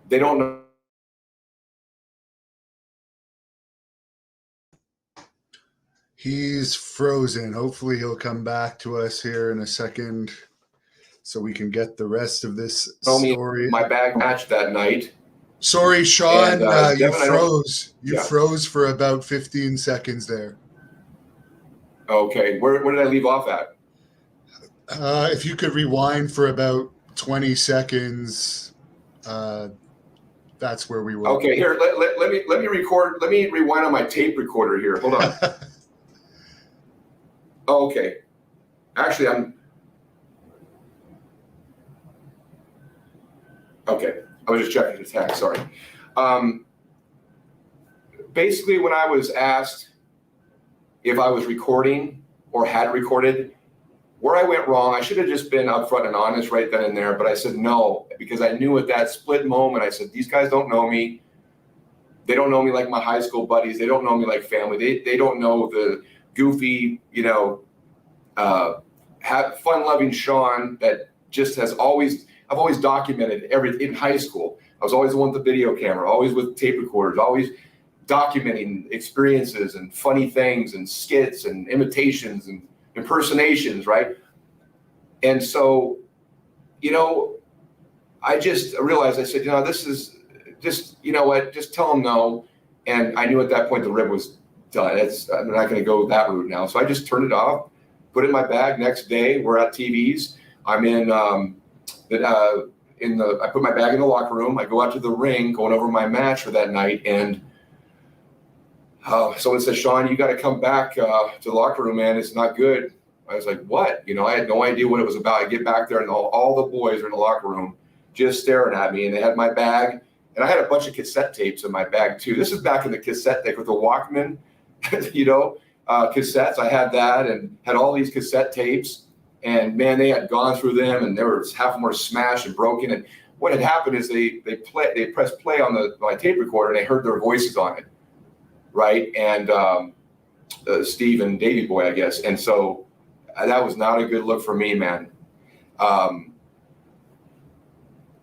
they don't know. He's frozen. Hopefully he'll come back to us here in a second so we can get the rest of this story. My bag matched that night. Sorry, Shawn, and, you Devin, froze. You froze for about 15 seconds there. Okay, where did I leave off at? If you could rewind for about 20 seconds, that's where we were. Okay, here, let me record. Let me rewind on my tape recorder here. Hold on. Okay, actually, okay. I was just checking the text. Sorry. Basically, when I was asked if I was recording or had recorded, where I went wrong, I should have just been upfront and honest right then and there. But I said no because I knew at that split moment. I said these guys don't know me. They don't know me like my high school buddies. They don't know me like family. They don't know the goofy, you know, fun-loving Shawn that just has always. I've always documented everything in high school. I was always the one with the video camera, always with tape recorders, always documenting experiences and funny things and skits and imitations and impersonations, right? And so, you know, I just realized, I said, you know, this is just, you know what, just tell them no. And I knew at that point the rib was done. I'm not going to go that route now. So I just turned it off, put it in my bag. Next day, we're at TVs. I'm in, I put my bag in the locker room. I go out to the ring, going over my match for that night, and someone says, Shawn, you got to come back to the locker room, man. It's not good. I was like, what? You know, I had no idea what it was about. I get back there, and all the boys are in the locker room just staring at me, and they had my bag, and I had a bunch of cassette tapes in my bag too. This is back in the cassette tape with the Walkman, you know, cassettes. I had that and had all these cassette tapes. And man, they had gone through them, and there was half of them were smashed and broken. And what had happened is they pressed play on my tape recorder, and they heard their voices on it, right? And Steve and Davey Boy, I guess. And so that was not a good look for me, man.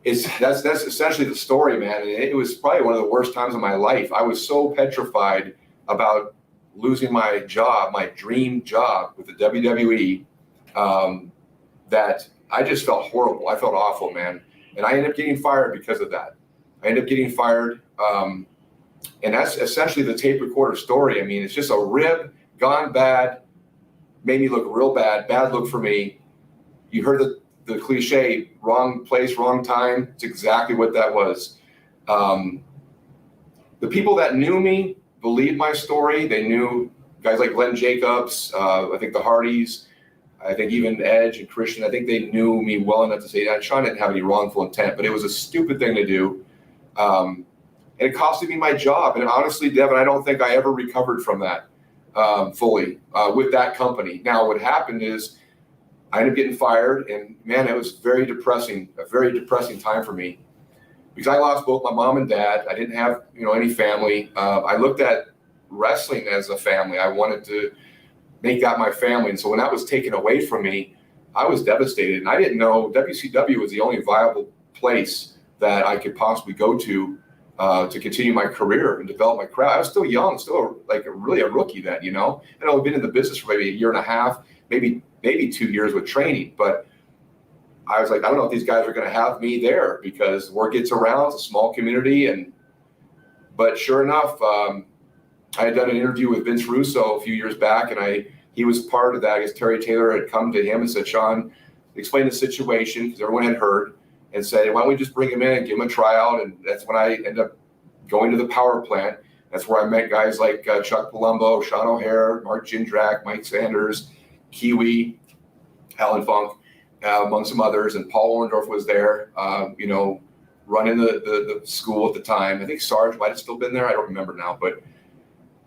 That's essentially the story, man. And it was probably one of the worst times of my life. I was so petrified about losing my job, my dream job with the WWE. That I just felt horrible. I felt awful, man. And I ended up getting fired because of that. I ended up getting fired. And that's essentially the tape recorder story. I mean, it's just a rib gone bad, made me look real bad look for me. You heard the cliche, wrong place, wrong time. It's exactly what that was. The people that knew me believed my story. They knew guys like Glenn Jacobs, I think the Hardys, I think even Edge and Christian, I think they knew me well enough to say that Shawn didn't have any wrongful intent, but it was a stupid thing to do. And it costed me my job. And honestly, Devin, I don't think I ever recovered from that fully with that company. Now, what happened is I ended up getting fired, and man, it was a very depressing time for me because I lost both my mom and dad. I didn't have, any family. I looked at wrestling as a family. I wanted to make that my family. And so when that was taken away from me, I was devastated. And I didn't know WCW was the only viable place that I could possibly go to continue my career and develop my craft. I was still young, still really a rookie then, And I've been in the business for maybe a year and a half, maybe 2 years with training. But I was like, I don't know if these guys are going to have me there, because word gets around. It's a small community. But sure enough, I had done an interview with Vince Russo a few years back, and he was part of that. I guess Terry Taylor had come to him and said, Shawn, explain the situation, because everyone had heard, and said, why don't we just bring him in and give him a tryout? And that's when I ended up going to the power plant. That's where I met guys like Chuck Palumbo, Sean O'Hare, Mark Jindrak, Mike Sanders, Kiwi, Alan Funk, among some others. And Paul Orndorff was there, running the school at the time. I think Sarge might have still been there. I don't remember now. But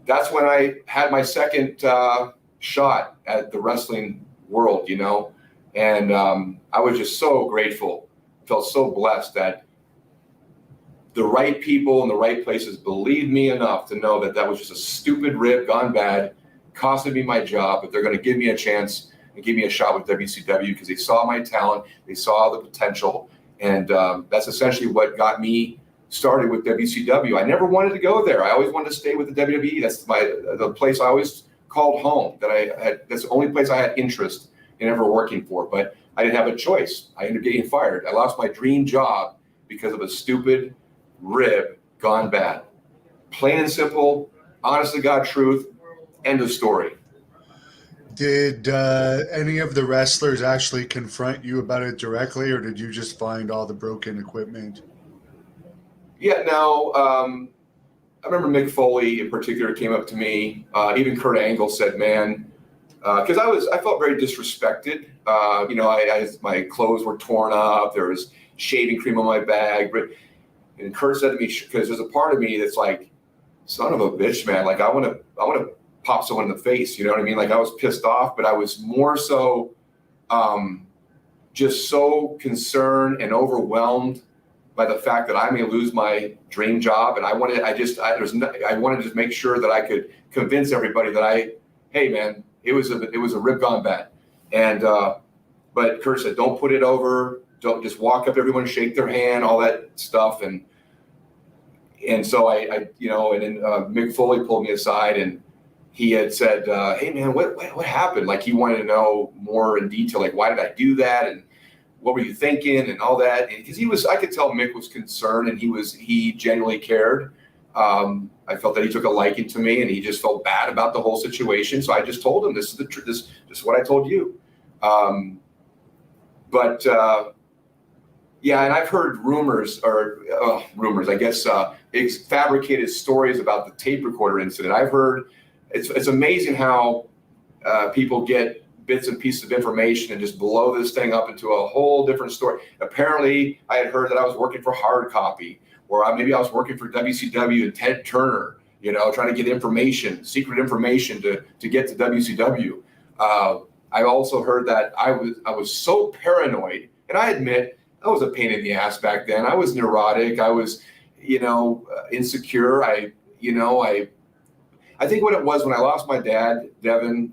that's when I had my second shot at the wrestling world, And I was just so grateful, felt so blessed that the right people in the right places believed me enough to know that was just a stupid rib gone bad, costing me my job, but they're going to give me a chance and give me a shot with WCW because they saw my talent, they saw the potential, and that's essentially what got me started with WCW. I never wanted to go there. I always wanted to stay with the WWE. That's the place I always called home. That's the only place I had interest in ever working for. But I didn't have a choice. I ended up getting fired. I lost my dream job because of a stupid rib gone bad. Plain and simple, honest to God truth, end of story. Did any of the wrestlers actually confront you about it directly, or did you just find all the broken equipment? Yeah, no. I remember Mick Foley in particular came up to me. Even Kurt Angle said, "Man," because I felt very disrespected. My clothes were torn up. There was shaving cream on my bag. And Kurt said to me, because there's a part of me that's like, "Son of a bitch, man! Like I want to pop someone in the face." You know what I mean? Like I was pissed off, but I was more so, just so concerned and overwhelmed by the fact that I may lose my dream job, and I wanted to just make sure that I could convince everybody that hey man, it was a rib gone bad, and but Kurt said, don't put it over, don't just walk up to everyone, shake their hand, all that stuff, and so I and then Mick Foley pulled me aside and he had said, hey man, what happened? Like he wanted to know more in detail, like why did I do that and what were you thinking and all that? Because I could tell Mick was concerned and he genuinely cared. I felt that he took a liking to me and he just felt bad about the whole situation. So I just told him, this is what I told you. Yeah, and I've heard rumors, I guess, fabricated stories about the tape recorder incident. I've heard it's amazing how people get bits and pieces of information and just blow this thing up into a whole different story. Apparently, I had heard that I was working for Hard Copy, or maybe I was working for WCW and Ted Turner, trying to get secret information to get to WCW. I also heard that I was so paranoid, and I admit I was a pain in the ass back then. I was neurotic. I was, insecure. I think what it was when I lost my dad, Devin,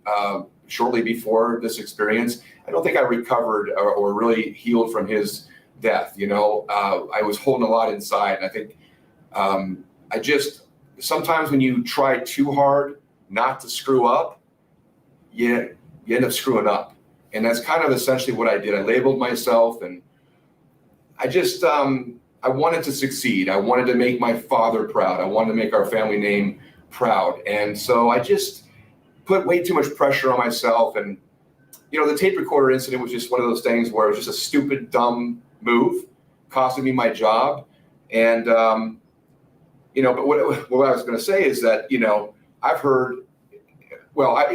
shortly before this experience, I don't think I recovered or really healed from his death. I was holding a lot inside. And I think sometimes when you try too hard not to screw up, you end up screwing up. And that's kind of essentially what I did. I labeled myself and I just, I wanted to succeed. I wanted to make my father proud. I wanted to make our family name proud. And so I just put way too much pressure on myself. And, the tape recorder incident was just one of those things where it was just a stupid, dumb move, costing me my job. And, but what I was going to say is that, I've heard, I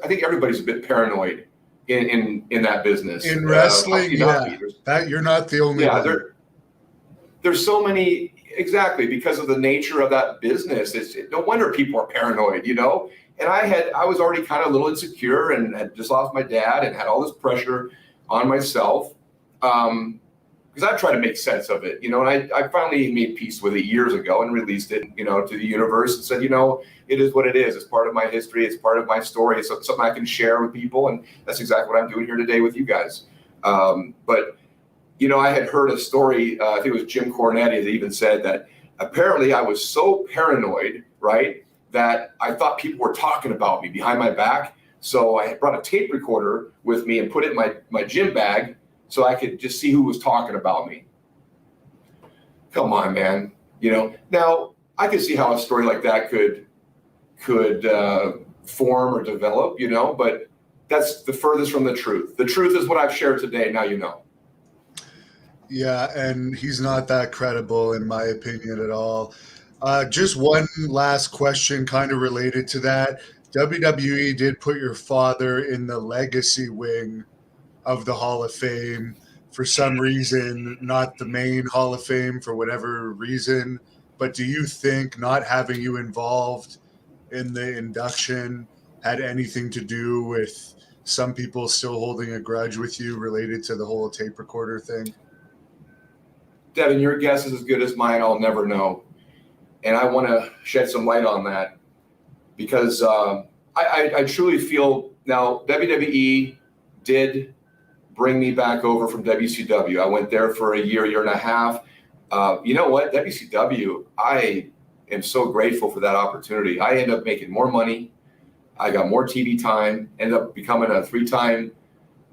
think everybody's a bit paranoid in that business. In wrestling, you're not the only one. There's so many, exactly, because of the nature of that business. No wonder people are paranoid, And I was already kind of a little insecure and had just lost my dad and had all this pressure on myself. because I've tried to make sense of it, and I finally made peace with it years ago and released it, to the universe and said, it is what it is. It's part of my history. It's part of my story. It's something I can share with people. And that's exactly what I'm doing here today with you guys. But I had heard a story, I think it was Jim Cornette that even said that apparently I was so paranoid, right, that I thought people were talking about me behind my back. So I brought a tape recorder with me and put it in my gym bag so I could just see who was talking about me. Come on, man. Now I could see how a story like that could form or develop, but that's the furthest from the truth. The truth is what I've shared today. Now you know. Yeah, and he's not that credible in my opinion at all. Just one last question kind of related to that. WWE did put your father in the legacy wing of the Hall of Fame for some reason, not the main Hall of Fame for whatever reason. But do you think not having you involved in the induction had anything to do with some people still holding a grudge with you related to the whole tape recorder thing? Devin, your guess is as good as mine. I'll never know. And I want to shed some light on that because I truly feel now WWE did bring me back over from WCW. I went there for a year and a half. You know what? WCW, I am so grateful for that opportunity. I ended up making more money. I got more TV time, ended up becoming a 3-time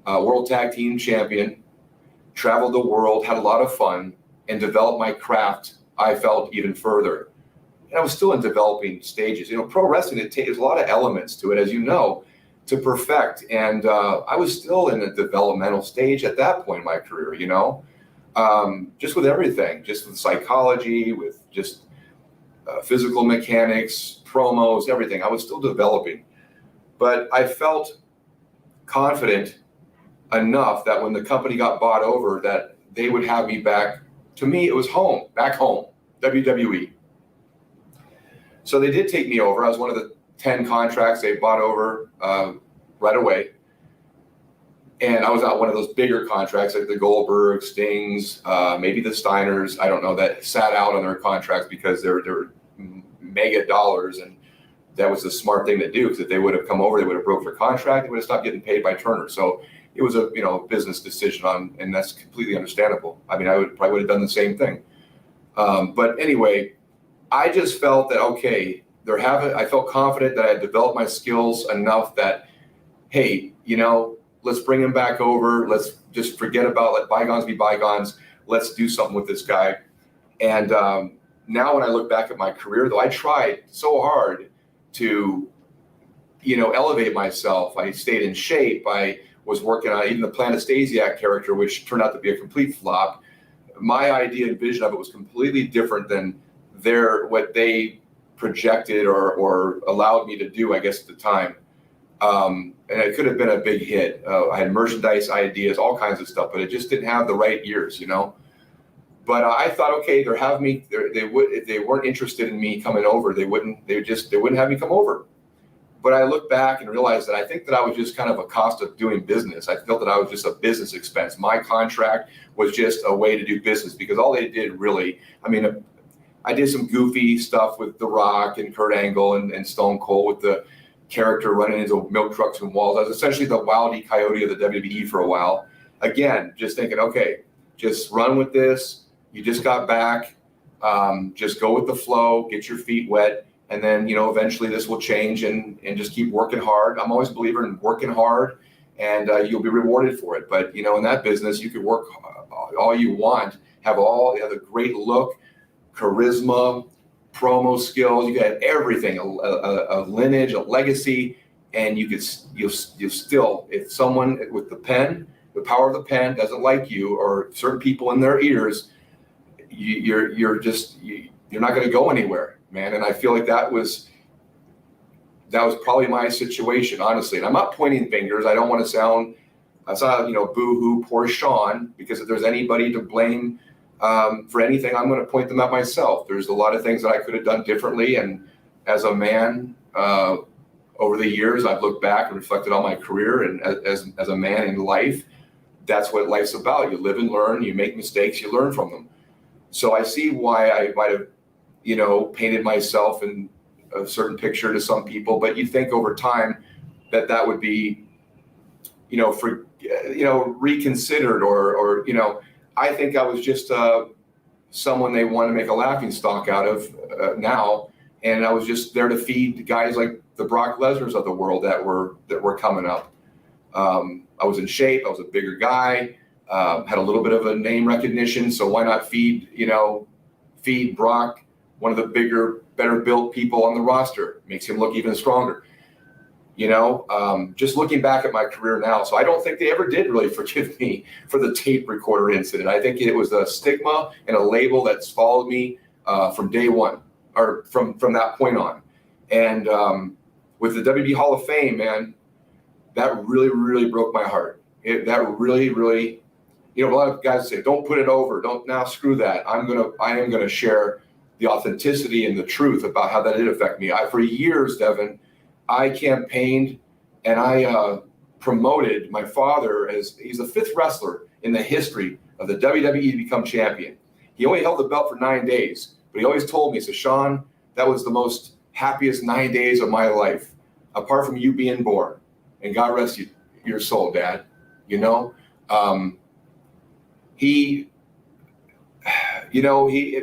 World Tag Team Champion, traveled the world, had a lot of fun, and developed my craft, I felt, even further. And I was still in developing stages. Pro wrestling, it takes a lot of elements to it, as you know, to perfect. And I was still in a developmental stage at that point in my career, just with everything, just with psychology, with just physical mechanics, promos, everything. I was still developing. But I felt confident enough that when the company got bought over, that they would have me back. To me, it was home, back home, WWE. So they did take me over. I was one of the 10 contracts they bought over right away. And I was out one of those bigger contracts like the Goldberg, Stings, maybe the Steiners, I don't know, that sat out on their contracts because they were mega dollars. And that was the smart thing to do, because if they would have come over, they would have broke their contract. They would have stopped getting paid by Turner. So it was a business decision and that's completely understandable. I mean, I probably would have done the same thing. But anyway, I just felt that, okay, I felt confident that I had developed my skills enough that, hey, let's bring him back over. Let's just forget about, let bygones be bygones. Let's do something with this guy. And now when I look back at my career, though, I tried so hard to, elevate myself. I stayed in shape. I was working on even the Planet Stasiak character, which turned out to be a complete flop. My idea and vision of it was completely different than what they projected or allowed me to do, I guess, at the time. And it could have been a big hit. I had merchandise ideas, all kinds of stuff, but it just didn't have the right years, But I thought, okay, if they weren't interested in me coming over, they wouldn't have me come over. But I look back and realized that I think that I was just kind of a cost of doing business. I felt that I was just a business expense. My contract was just a way to do business, because all they did really, I did some goofy stuff with The Rock and Kurt Angle and Stone Cold with the character running into milk trucks and walls. I was essentially the Wile E. Coyote of the WWE for a while. Again, just thinking, okay, just run with this. You just got back. Just go with the flow, get your feet wet. And then, eventually this will change and just keep working hard. I'm always a believer in working hard, and you'll be rewarded for it. But, in that business, you could work all you want, have a great look, charisma, promo skills. You got everything, a lineage, a legacy, and you'll still, if someone with the power of the pen doesn't like you, or certain people in their ears, you're not going to go anywhere, man. And I feel like that was probably my situation, honestly. And I'm not pointing fingers. I don't want to sound, boo-hoo, poor Shawn, because if there's anybody to blame for anything, I'm going to point them at myself. There's a lot of things that I could have done differently. And as a man, over the years, I've looked back and reflected on my career and as a man in life. that's what life's about. You live and learn, you make mistakes, you learn from them. So I see why I might have, painted myself in a certain picture to some people, but you think over time that would be, reconsidered or I think I was just someone they want to make a laughing stock out of now. And I was just there to feed guys like the Brock Lesnar's of the world that were coming up. I was in shape. I was a bigger guy, had a little bit of a name recognition. So why not feed Brock, one of the bigger, better built people on the roster? Makes him look even stronger. Just looking back at my career now. So I don't think they ever did really forgive me for the tape recorder incident. I think it was a stigma and a label that's followed me from day one, or from that point on. And with the WWE Hall of Fame, man, that really, really broke my heart. That really, really, a lot of guys say, don't put it over. Don't, now screw that. I am going to share the authenticity and the truth about how that did affect me. For years, Devin, I campaigned and I promoted my father as he's the 5th wrestler in the history of the WWE to become champion. He only held the belt for 9 days, but he always told me, he said, Shawn, that was the most happiest 9 days of my life, apart from you being born. And God rest your soul, Dad. He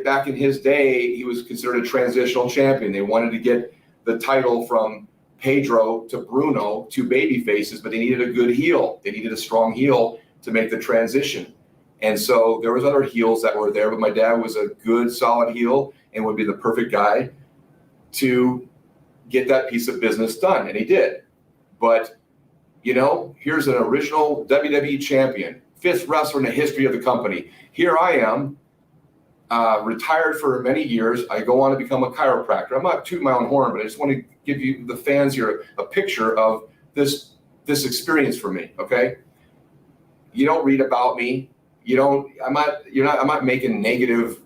back in his day, he was considered a transitional champion. They wanted to get the title from Pedro to Bruno, 2 baby faces, but they needed a good heel. They needed a strong heel to make the transition. And so there was other heels that were there, but my dad was a good, solid heel and would be the perfect guy to get that piece of business done. And he did. But, here's an original WWE champion, 5th wrestler in the history of the company. Here I am, retired for many years. I go on to become a chiropractor. I'm not tooting my own horn, but I just want to give you, the fans here, a picture of this experience for me. Okay. You don't read about me. I'm not making negative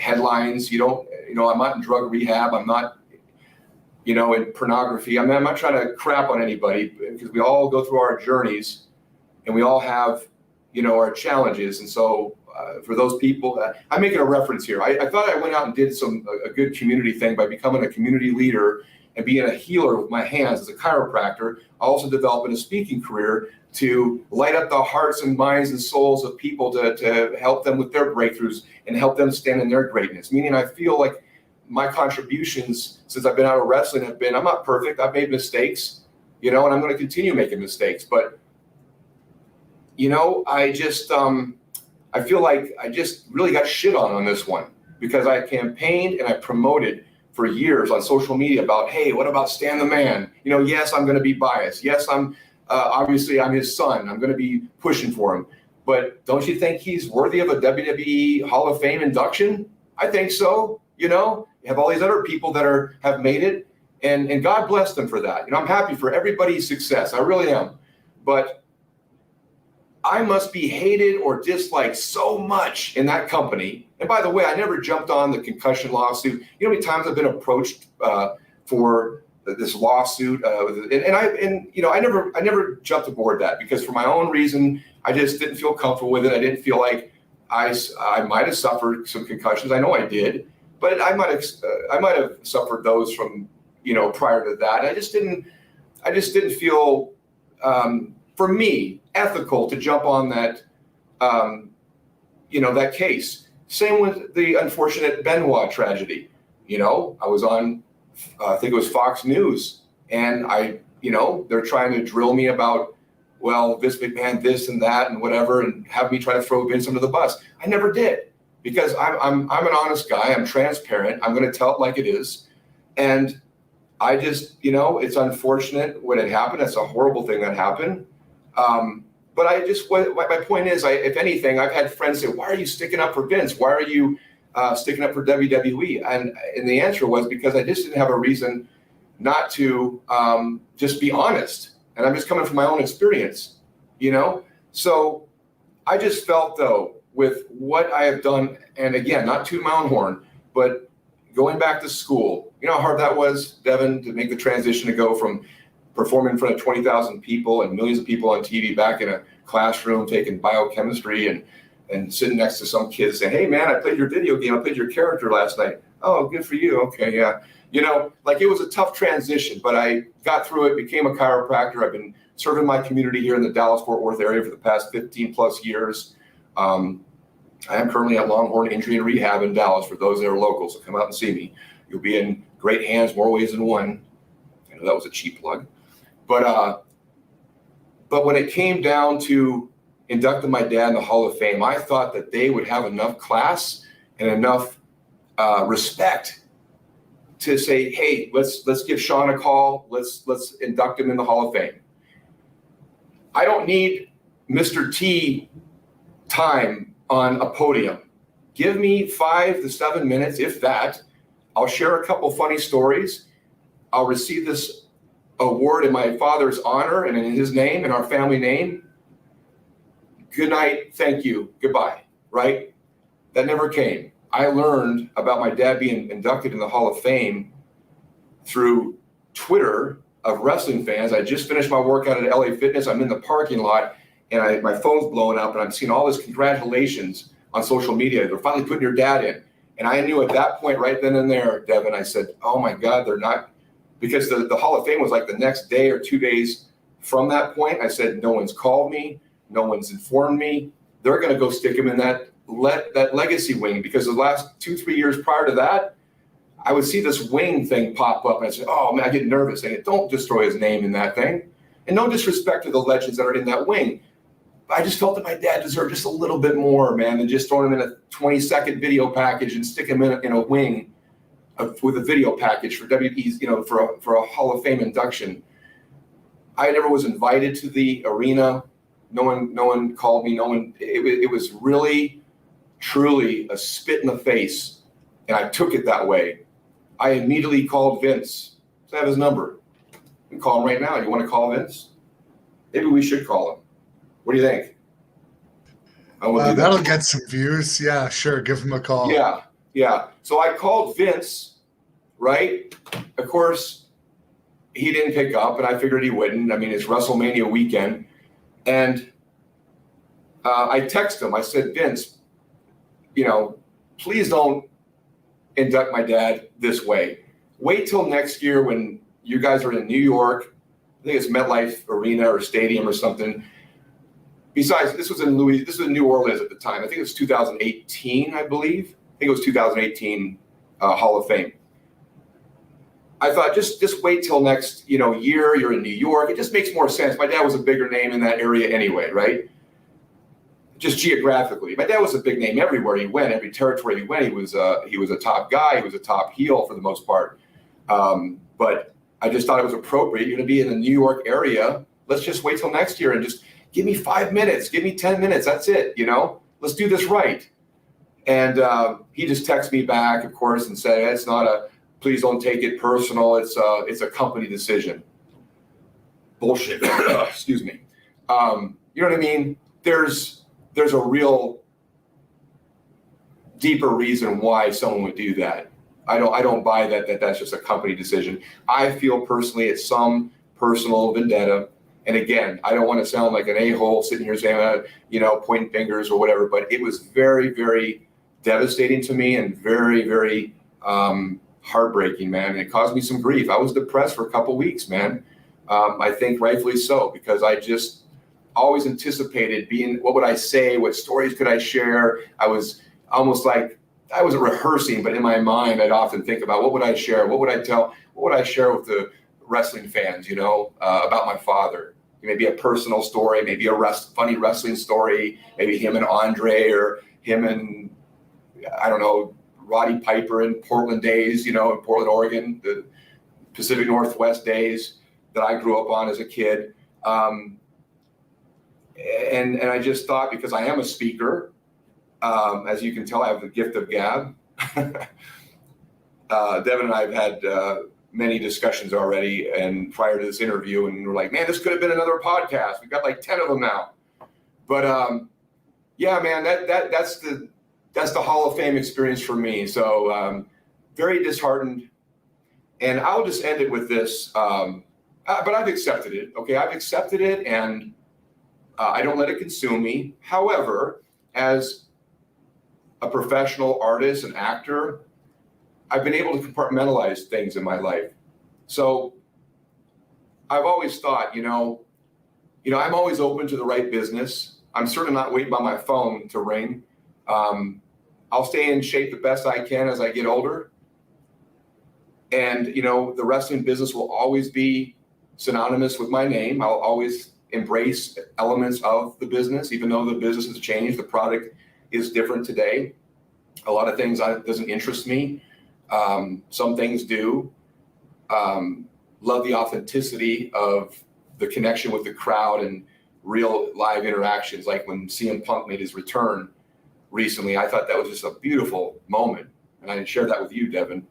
headlines. I'm not in drug rehab. I'm not, in pornography. I'm not trying to crap on anybody, because we all go through our journeys and we all have, our challenges. And so for those people, I'm making a reference here. I thought I went out and did a good community thing by becoming a community leader and being a healer with my hands as a chiropractor. I also developed a speaking career to light up the hearts and minds and souls of people to help them with their breakthroughs and help them stand in their greatness. Meaning I feel like my contributions since I've been out of wrestling have been, I'm not perfect. I've made mistakes, and I'm going to continue making mistakes. But, I feel like I just really got shit on this one, because I campaigned and I promoted for years on social media about, hey, what about Stan the Man? Yes, I'm going to be biased. Yes, obviously I'm his son. I'm going to be pushing for him. But don't you think he's worthy of a WWE Hall of Fame induction? I think so. You have all these other people that have made it, and God bless them for that. I'm happy for everybody's success. I really am. But I must be hated or disliked so much in that company. And by the way, I never jumped on the concussion lawsuit. How many times I've been approached for this lawsuit, I never jumped aboard that, because for my own reason, I just didn't feel comfortable with it. I didn't feel like I might have suffered some concussions. I know I did, but I might have suffered those from prior to that. I just didn't feel for me ethical to jump on that that case. Same with the unfortunate Benoit tragedy. I was on I think it was Fox News, and they're trying to drill me about, well, Vince McMahon this and that and whatever, and have me try to throw Vince under the bus. I never did, because I'm an honest guy. I'm transparent. I'm going to tell it like it is. And I just, it's unfortunate when it happened. That's a horrible thing that happened. But my point is, if anything, I've had friends say, why are you sticking up for Vince? Why are you sticking up for WWE? And the answer was, because I just didn't have a reason not to just be honest. And I'm just coming from my own experience, So I just felt, though, with what I have done, and again, not to my own horn, but going back to school, how hard that was, Devin, to make the transition to go from perform in front of 20,000 people and millions of people on TV back in a classroom taking biochemistry and sitting next to some kids saying, hey man, I played your video game, I played your character last night. Oh, good for you. Okay, yeah. Like it was a tough transition, but I got through it, became a chiropractor. I've been serving my community here in the Dallas-Fort Worth area for the past 15 plus years. I am currently at Longhorn Injury and Rehab in Dallas for those that are local, so come out and see me. You'll be in great hands more ways than one. I know that was a cheap plug. But when it came down to inducting my dad in the Hall of Fame, I thought that they would have enough class and enough respect to say, hey, let's give Shawn a call. Let's induct him in the Hall of Fame. I don't need Mr. T time on a podium. Give me 5 to 7 minutes, if that. I'll share a couple funny stories. I'll receive this award in my father's honor and in his name and our family name. Good night, thank you, goodbye, right? That never came. I learned about my dad being inducted in the Hall of Fame through Twitter of wrestling fans. I just finished my workout at LA Fitness. I'm in the parking lot and my phone's blowing up and I'm seeing all this congratulations on social media. They're finally putting your dad in. And I knew at that point, right then and there, Devin, I said, oh my God, they're not, because the Hall of Fame was like the next day or 2 days from that point. I said, no one's called me. No one's informed me. They're going to go stick him in that legacy wing, because the last 2-3 years prior to that, I would see this wing thing pop up and I said, oh man, I get nervous. And don't destroy his name in that thing. And no disrespect to the legends that are in that wing. But I just felt that my dad deserved just a little bit more, man, than just throwing him in a 20-second video package and stick him in a wing with a video package for WWE's, for a Hall of Fame induction. I never was invited to the arena. No one called me. It was really, truly a spit in the face. And I took it that way. I immediately called Vince. I have his number. You can call him right now. You want to call Vince? Maybe we should call him. What do you think? That'll get some views. Yeah, sure. Give him a call. Yeah. So I called Vince, right? Of course, he didn't pick up, and I figured he wouldn't. I mean, it's WrestleMania weekend. And I texted him. I said, Vince, please don't induct my dad this way. Wait till next year when you guys are in New York. I think it's MetLife Arena or Stadium or something. Besides, this was in New Orleans at the time. I think it was 2018, I believe. I think it was 2018 Hall of Fame. I thought, just wait till next, year. You're in New York. It just makes more sense. My dad was a bigger name in that area anyway, right? Just geographically. My dad was a big name everywhere he went. Every territory he went, he was a top guy. He was a top heel for the most part. But I just thought it was appropriate. You're going to be in the New York area. Let's just wait till next year and just give me 5 minutes. Give me 10 minutes. That's it. Let's do this right. And he just texted me back, of course, and said, it's not a, please don't take it personal. It's a company decision. Bullshit. Excuse me. You know what I mean? There's a real deeper reason why someone would do that. I don't buy that's just a company decision. I feel personally it's some personal vendetta. And again, I don't want to sound like an a-hole sitting here saying, pointing fingers or whatever, but it was very, very devastating to me and very, very heartbreaking, man. And it caused me some grief. I was depressed for a couple weeks, man. I think rightfully so, because I just always anticipated what would I say? What stories could I share? I was almost like I wasn't rehearsing, but in my mind, I'd often think about what would I share? What would I tell? What would I share with the wrestling fans, about my father? Maybe a personal story, maybe a funny wrestling story, maybe him and Andre or him and, I don't know, Roddy Piper in Portland days, in Portland, Oregon, the Pacific Northwest days that I grew up on as a kid. And I just thought, because I am a speaker, as you can tell, I have the gift of gab. Devin and I have had many discussions already, and prior to this interview, and we're like, man, this could have been another podcast. We've got like 10 of them now. But yeah, man, that's the Hall of Fame experience for me. So very disheartened. And I'll just end it with this. But I've accepted it. Okay, I've accepted it, and I don't let it consume me. However, as a professional artist and actor, I've been able to compartmentalize things in my life. So I've always thought, I'm always open to the right business. I'm certainly not waiting by my phone to ring. I'll stay in shape the best I can as I get older. And, the wrestling business will always be synonymous with my name. I'll always embrace elements of the business, even though the business has changed. The product is different today. A lot of things doesn't interest me. Some things do. Love the authenticity of the connection with the crowd and real live interactions. Like when CM Punk made his return recently, I thought that was just a beautiful moment. And I shared that with you, Devin.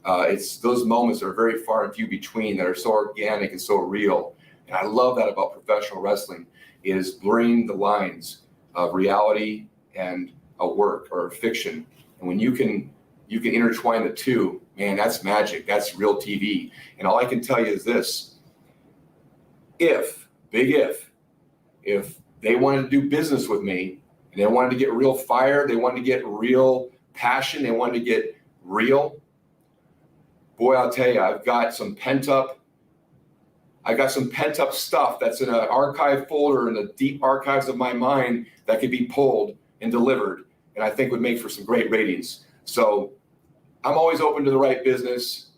It's those moments that are very far and few between that are so organic and so real. And I love that about professional wrestling, is blurring the lines of reality and a work or a fiction. And when you can intertwine the two, man, that's magic. That's real TV. And all I can tell you is this: if they wanted to do business with me and they wanted to get real fire, they wanted to get real passion, they wanted to get real, boy, I'll tell you, I've got some pent up stuff that's in an archive folder in the deep archives of my mind that could be pulled and delivered, and I think would make for some great ratings. So I'm always open to the right business,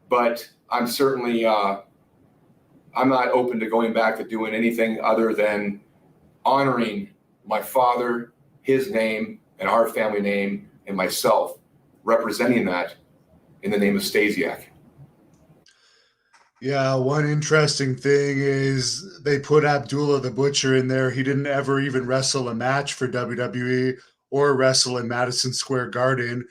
but I'm certainly I'm not open to going back to doing anything other than honoring my father, his name, and our family name, and myself, representing that in the name of Stasiak. Yeah, one interesting thing is they put Abdullah the Butcher in there. He didn't ever even wrestle a match for WWE or wrestle in Madison Square Garden.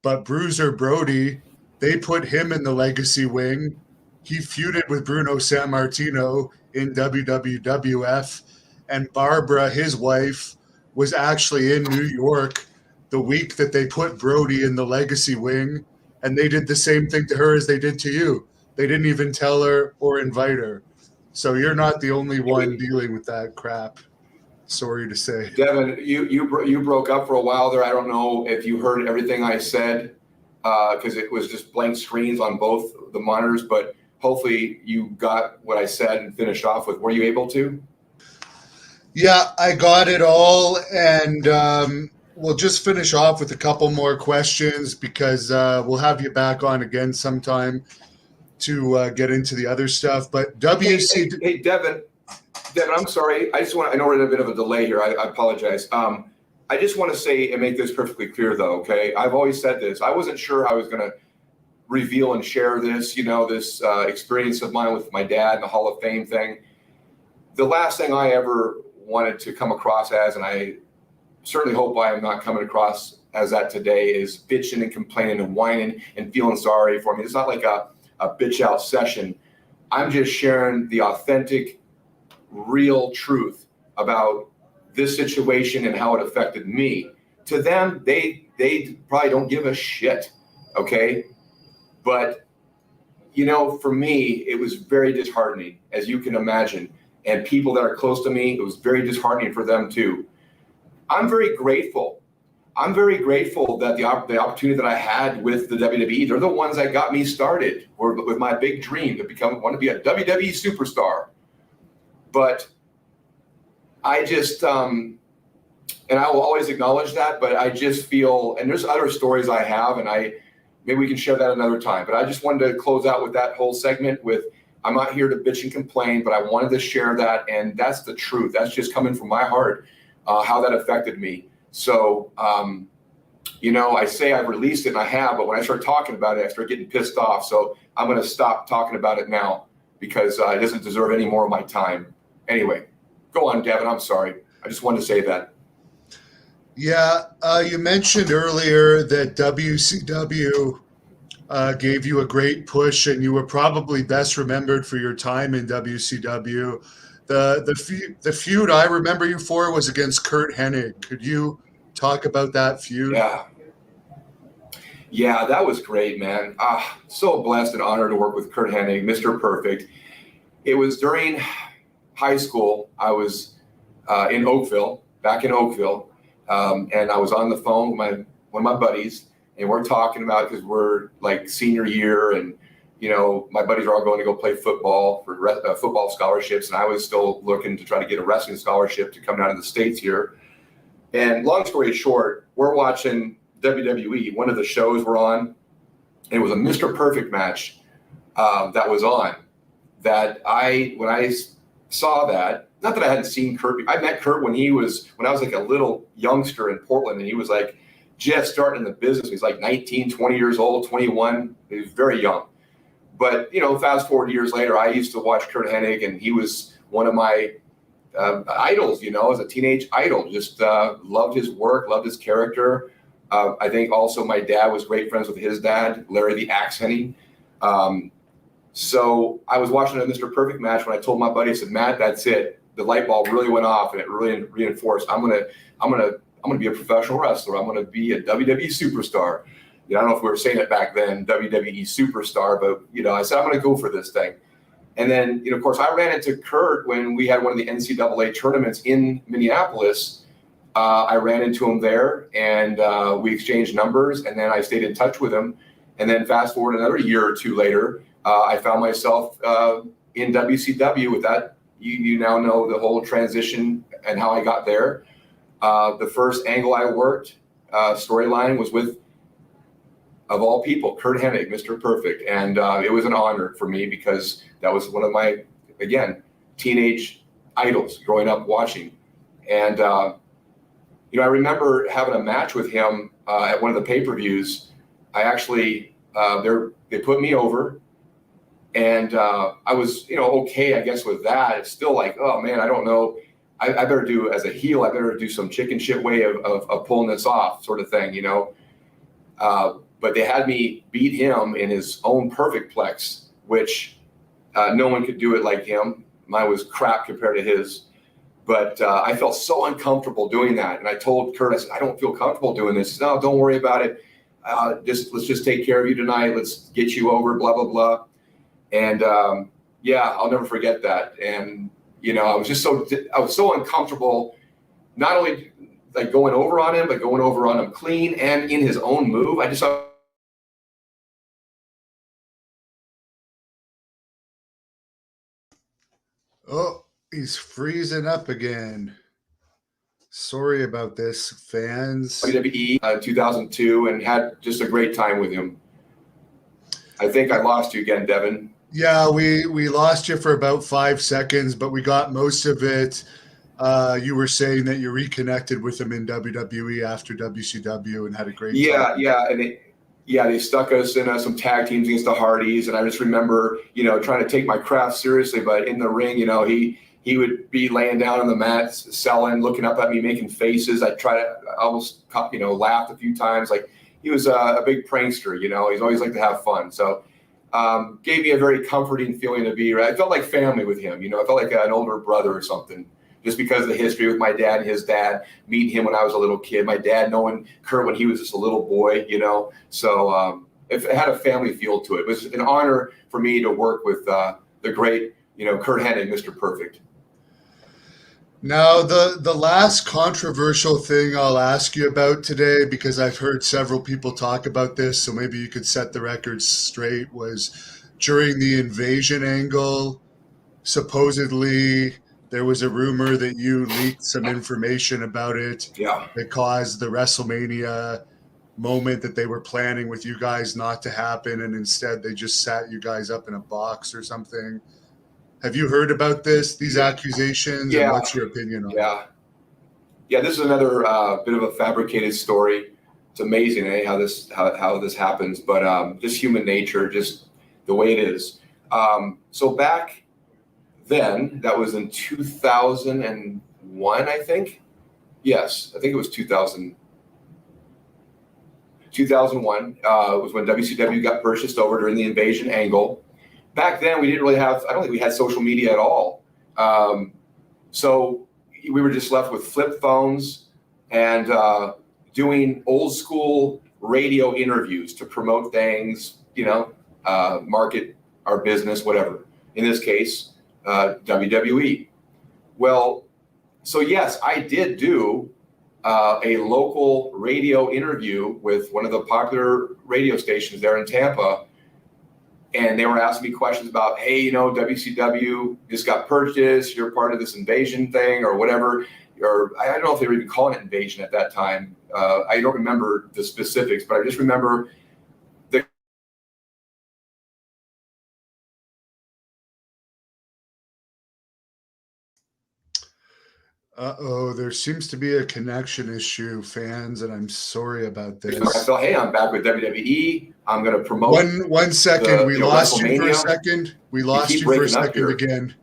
But Bruiser Brody, they put him in the legacy wing. He feuded with Bruno Sammartino in WWF. And Barbara, his wife, was actually in New York the week that they put Brody in the legacy wing. And they did the same thing to her as they did to you. They didn't even tell her or invite her. So you're not the only one dealing with that crap. Sorry to say. Devin, you broke up for a while there. I don't know if you heard everything I said, because it was just blank screens on both the monitors, but hopefully you got what I said and finished off with. Were you able to? Yeah, I got it all. And we'll just finish off with a couple more questions because we'll have you back on again sometime to get into the other stuff. But Hey, Devin, I'm sorry. I know we're in a bit of a delay here. I apologize. I just want to say and make this perfectly clear, though, okay? I've always said this. I wasn't sure I was going to reveal and share this, this experience of mine with my dad and the Hall of Fame thing. The last thing I ever wanted to come across as, and I certainly hope I am not coming across as that today, is bitching and complaining and whining and feeling sorry for me. It's not like a bitch out session. I'm just sharing the authentic, real truth about this situation and how it affected me. To them, they probably don't give a shit, okay? But, for me, it was very disheartening, as you can imagine. And people that are close to me, it was very disheartening for them too. I'm very grateful that the opportunity that I had with the WWE, they're the ones that got me started with my big dream to want to be a WWE superstar. But I just, and I will always acknowledge that, but I just feel, and there's other stories I have, and maybe we can share that another time. But I just wanted to close out with that whole segment with, I'm not here to bitch and complain, but I wanted to share that, and that's the truth. That's just coming from my heart, how that affected me. So, I say I've released it, and I have, but when I start talking about it, I start getting pissed off. So I'm going to stop talking about it now because it doesn't deserve any more of my time. Anyway, go on, Devin. I'm sorry. I just wanted to say that. Yeah, you mentioned earlier that WCW gave you a great push, and you were probably best remembered for your time in WCW. The feud I remember you for was against Curt Hennig. Could you talk about that feud? Yeah, that was great, man. So blessed and honored to work with Curt Hennig, Mr. Perfect. It was during high school. I was in Oakville, back in Oakville, and I was on the phone with one of my buddies, and we're talking about, because we're like senior year, and my buddies are all going to go play football for football scholarships, and I was still looking to try to get a wrestling scholarship to come down to the States here. And long story short, we're watching WWE. One of the shows we're on, and it was a Mr. Perfect match that was on. That when I saw that, not that I hadn't seen Kurt. I met Kurt when I was like a little youngster in Portland, and he was like just starting in the business. He was like 19, 20 years old, 21. He was very young. But, fast forward years later, I used to watch Kurt Hennig, and he was one of my idols, as a teenage idol. Just loved his work, loved his character. I think also my dad was great friends with his dad, Larry the Axe Hennig. So I was watching a Mr. Perfect match when I told my buddy, I said, Matt, that's it. The light bulb really went off, and it really reinforced. I'm gonna be a professional wrestler. I'm gonna be a WWE superstar. I don't know if we were saying it back then, WWE superstar, but I said, I'm going to go for this thing. And then, of course, I ran into Kurt when we had one of the NCAA tournaments in Minneapolis. I ran into him there, and we exchanged numbers, and then I stayed in touch with him. And then fast forward another year or two later, I found myself in WCW. With that, you now know the whole transition and how I got there. The first angle I worked, storyline, was with, of all people, Kurt Hennig, Mr. Perfect. And it was an honor for me, because that was one of my, again, teenage idols growing up watching. And, I remember having a match with him at one of the pay-per-views. I actually, they put me over, and I was, okay, I guess, with that. It's still like, oh, man, I don't know. I better do, as a heel, I better do some chicken shit way of pulling this off, sort of thing, But they had me beat him in his own perfect plex, which no one could do it like him. Mine was crap compared to his. But I felt so uncomfortable doing that. And I told Kurt, I said, I don't feel comfortable doing this. He said, no, don't worry about it. Let's just take care of you tonight. Let's get you over, blah, blah, blah. And I'll never forget that. And, I was so uncomfortable, not only like going over on him, but going over on him clean and in his own move. I just thought, Oh, he's freezing up again. Sorry about this, fans. WWE 2002, and had just a great time with him. I think I lost you again, Devin. Yeah, we lost you for about 5 seconds, but we got most of it. You were saying that you reconnected with him in WWE after WCW and had a great time. Yeah, and they stuck us in some tag teams against the Hardys, and I just remember, trying to take my craft seriously, but in the ring, he would be laying down on the mat, selling, looking up at me, making faces. I almost, laughed a few times. Like, he was a big prankster, he's always liked to have fun. So, gave me a very comforting feeling to be, I felt like family with him, I felt like an older brother or something. Just because of the history with my dad and his dad, meeting him when I was a little kid, my dad knowing Kurt when he was just a little boy, So it had a family feel to it. It was an honor for me to work with the great, Kurt Hennig, Mr. Perfect. Now, the last controversial thing I'll ask you about today, because I've heard several people talk about this, so maybe you could set the record straight, was during the invasion angle, supposedly there was a rumor that you leaked some information about it that caused the WrestleMania moment that they were planning with you guys not to happen, and instead they just sat you guys up in a box or something. Have you heard about these accusations? Yeah. And what's your opinion on it? Yeah, this is another bit of a fabricated story. It's amazing, how this happens, but just human nature, just the way it is. So back then, that was in 2001, I think. Yes, I think it was 2000. 2001 was when WCW got purchased over during the invasion angle. Back then, we didn't really have, I don't think we had social media at all. So we were just left with flip phones and doing old school radio interviews to promote things, market our business, whatever. In this case, WWE. Well, so yes, I did do a local radio interview with one of the popular radio stations there in Tampa. And they were asking me questions about, hey, WCW just got purchased. You're part of this invasion thing or whatever. Or I don't know if they were even calling it invasion at that time. I don't remember the specifics, but I just remember the Uh-oh, there seems to be a connection issue, fans, and I'm sorry about I this. felt, hey, I'm back with WWE. I'm going to promote. One second. We lost you for a second. We lost you for a second again.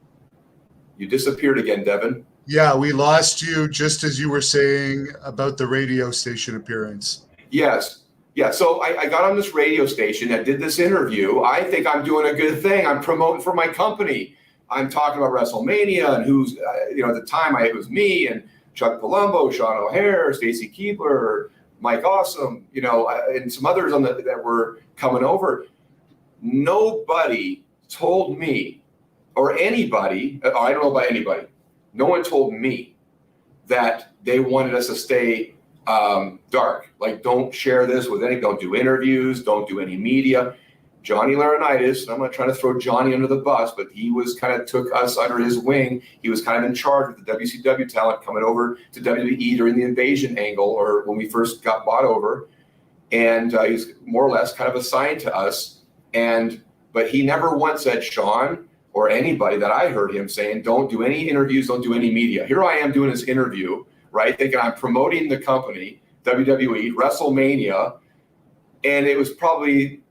You disappeared again, Devin. Yeah, we lost you just as you were saying about the radio station appearance. Yes. Yeah, so I got on this radio station. I did this interview. I think I'm doing a good thing. I'm promoting for my company. I'm talking about WrestleMania and who's, at the time it was me and Chuck Palumbo, Sean O'Hare, Stacy Keibler, Mike Awesome, and some others that were coming over. Nobody told me, or anybody, I don't know about anybody, no one told me that they wanted us to stay dark. Like, don't share this with don't do interviews, don't do any media. Johnny Laurinaitis, and I'm not trying to throw Johnny under the bus, but he was kind of took us under his wing. He was kind of in charge with the WCW talent coming over to WWE during the invasion angle, or when we first got bought over. And he was more or less kind of assigned to us. But he never once said, Shawn, or anybody that I heard him saying, don't do any interviews, don't do any media. Here I am doing this interview, right? Thinking I'm promoting the company, WWE, WrestleMania. And it was probably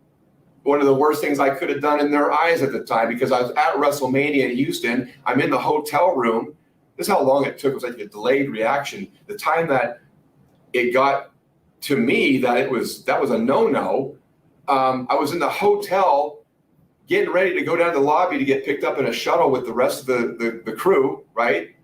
one of the worst things I could have done in their eyes at the time, because I was at WrestleMania in Houston. I'm in the hotel room. This is how long it took. It was like a delayed reaction. The time that it got to me that was a no-no. I was in the hotel getting ready to go down to the lobby to get picked up in a shuttle with the rest of the crew, right?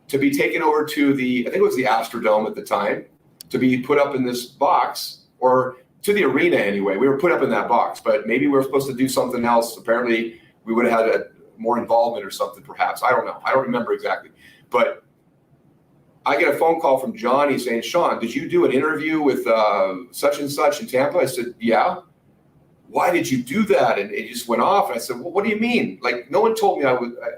To be taken over to I think it was the Astrodome at the time, to be put up in this box, or to the arena anyway. We were put up in that box, but maybe we were supposed to do something else. Apparently, we would have had more involvement or something, perhaps. I don't know. I don't remember exactly. But I get a phone call from Johnny saying, Shawn, did you do an interview with such and such in Tampa? I said, yeah. Why did you do that? And it just went off. And I said, well, what do you mean? Like, no one told me I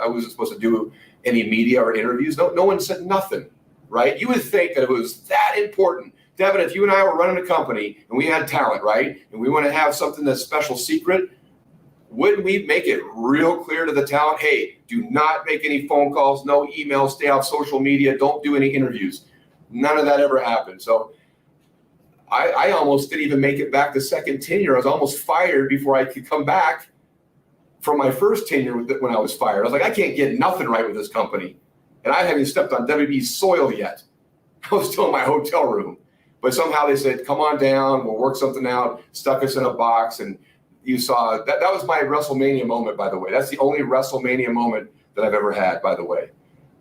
wasn't supposed to do any media or interviews. No one said nothing, right? You would think that it was that important. Devin, if you and I were running a company and we had talent, right, and we want to have something that's special secret, wouldn't we make it real clear to the talent, hey, do not make any phone calls, no emails, stay off social media, don't do any interviews? None of that ever happened. So I almost didn't even make it back the second tenure. I was almost fired before I could come back from my first tenure when I was fired. I was like, I can't get nothing right with this company. And I haven't stepped on WWE's soil yet. I was still in my hotel room. But somehow they said, come on down, we'll work something out, stuck us in a box. And you saw that was my WrestleMania moment, by the way. That's the only WrestleMania moment that I've ever had, by the way.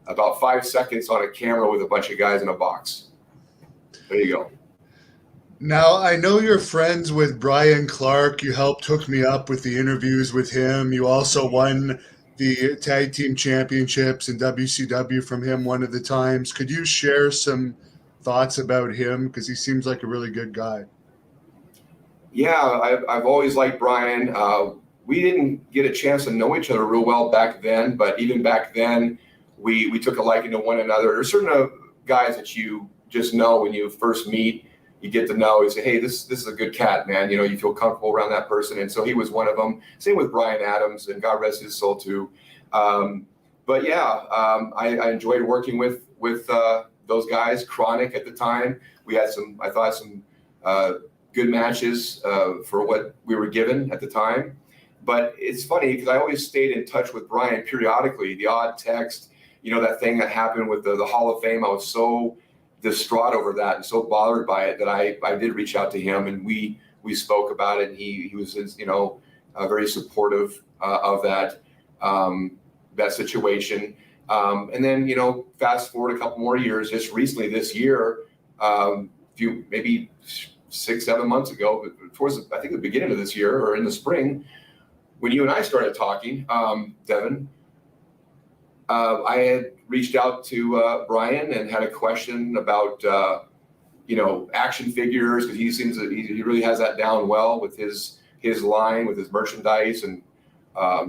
About 5 seconds on a camera with a bunch of guys in a box. There you go. Now, I know you're friends with Brian Clark. You helped hook me up with the interviews with him. You also won the tag team championships in WCW from him one of the times. Could you share some thoughts about him? Because he seems like a really good guy. Yeah, I've always liked Brian. We didn't get a chance to know each other real well back then, but even back then, we took a liking to one another. There's certain guys that you just know when you first meet. You get to know, you say, hey, this is a good cat, man. You feel comfortable around that person. And so he was one of them. Same with Brian Adams, and God rest his soul too. But yeah, I enjoyed working with those guys. Chronic at the time. We had some good matches for what we were given at the time. But it's funny because I always stayed in touch with Brian periodically. The odd text, that thing that happened with the Hall of Fame. I was so distraught over that and so bothered by it that I did reach out to him, and we spoke about it. And he was very supportive of that situation. And then fast forward a couple more years, just recently this year, maybe 6-7 months ago, towards I think the beginning of this year or in the spring, when you and I started talking, Devin, I had reached out to Brian and had a question about action figures, because he seems that he really has that down well with his line, with his merchandise, and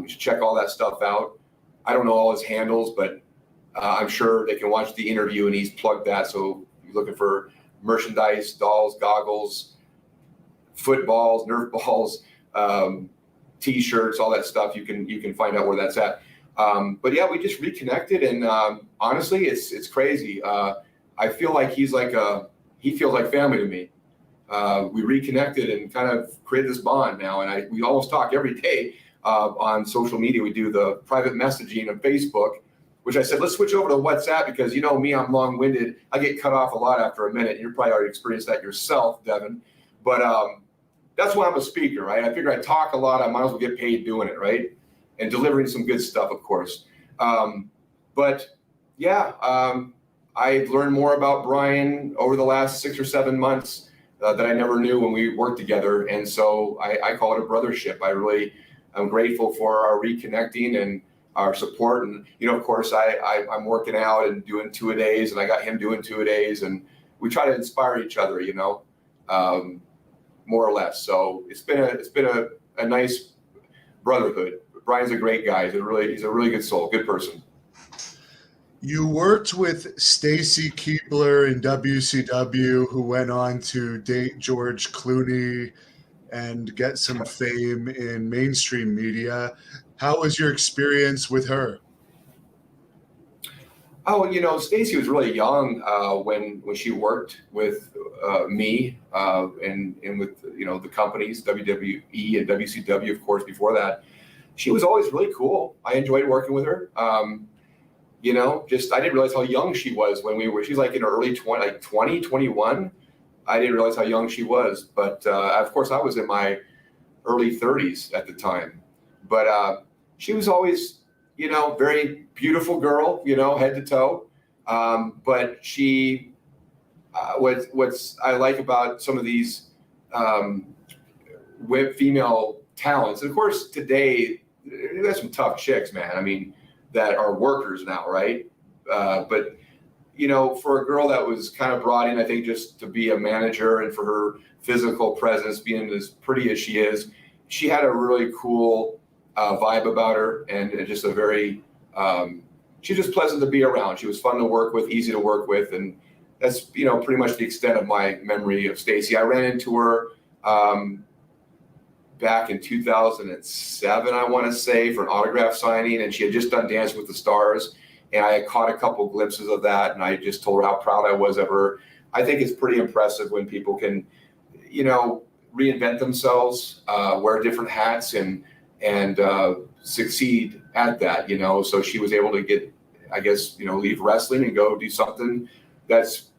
you should check all that stuff out. I don't know all his handles, but I'm sure they can watch the interview and he's plugged that. So if you're looking for merchandise, dolls, goggles, footballs, Nerf balls, T-shirts, all that stuff, you can find out where that's at. But yeah, we just reconnected, and honestly, it's crazy. I feel like he feels like family to me. We reconnected and kind of created this bond now, and we almost talk every day on social media. We do the private messaging on Facebook, which I said, let's switch over to WhatsApp, because you know me, I'm long-winded. I get cut off a lot after a minute. You're probably already experienced that yourself, Devin. But that's why I'm a speaker, right? I figure I talk a lot. I might as well get paid doing it, right? And delivering some good stuff, of course. But yeah, I've learned more about Brian over the last 6 or 7 months that I never knew when we worked together. And so I call it a brothership. I'm grateful for our reconnecting and our support. And, of course, I'm working out and doing 2-a-days, and I got him doing 2-a-days, and we try to inspire each other, more or less. So it's been a nice brotherhood. Brian's a great guy. He's a really good soul, good person. You worked with Stacy Keibler in WCW, who went on to date George Clooney and get some fame in mainstream media. How was your experience with her? Oh, Stacy was really young when she worked with me and with the companies, WWE and WCW, of course. Before that, she was always really cool. I enjoyed working with her. I didn't realize how young she was when she's like in her early 20, like 20, 21. I didn't realize how young she was. But of course, I was in my early 30s at the time. But she was always, very beautiful girl, head to toe. But she, what's I like about some of these female talents, and of course today there's some tough chicks, man. I mean, that are workers now, right? But for a girl that was kind of brought in, I think, just to be a manager, and for her physical presence being as pretty as she is, she had a really cool vibe about her, and just a very she's just pleasant to be around. She was fun to work with, easy to work with, and that's pretty much the extent of my memory of Stacy. I ran into her back in 2007, I want to say, for an autograph signing, and she had just done Dancing with the Stars, and I had caught a couple glimpses of that, and I just told her how proud I was of her. I think it's pretty impressive when people can, reinvent themselves, wear different hats, and succeed at that. So she was able to get, I guess, leave wrestling and go do something that's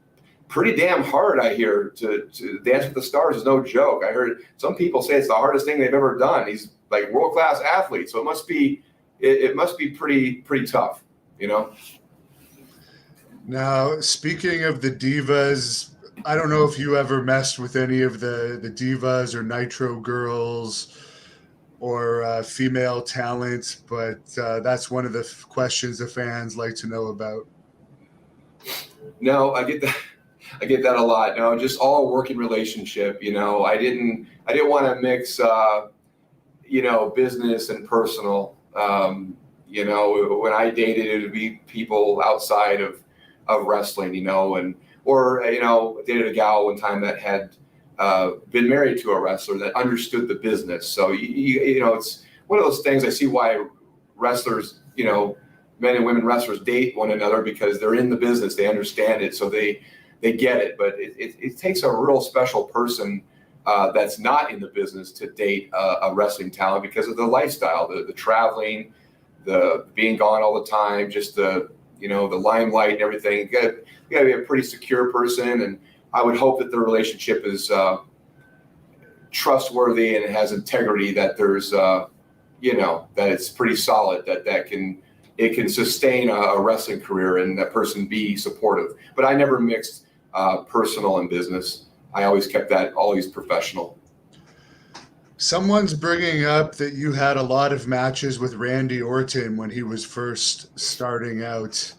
pretty damn hard. I hear to Dance with the Stars is no joke. I heard some people say it's the hardest thing they've ever done. He's like world-class athlete, so it must be pretty tough, Now, speaking of the divas, I don't know if you ever messed with any of the divas or Nitro girls or female talent, but that's one of the questions the fans like to know about. No, I get that a lot. No, just all working relationship. I didn't want to mix, business and personal. When I dated, it would be people outside of wrestling, dated a gal one time that had been married to a wrestler that understood the business. So it's one of those things. I see why wrestlers, men and women wrestlers date one another, because they're in the business, they understand it, so they get it. But it takes a real special person that's not in the business to date a wrestling talent, because of the lifestyle, the traveling, the being gone all the time, just the limelight and everything. You got to be a pretty secure person, and I would hope that the relationship is trustworthy and it has integrity, that there's that it's pretty solid, that it can sustain a wrestling career, and that person be supportive. But I never mixed personal and business. I always kept that always professional. Someone's bringing up that you had a lot of matches with Randy Orton when he was first starting out.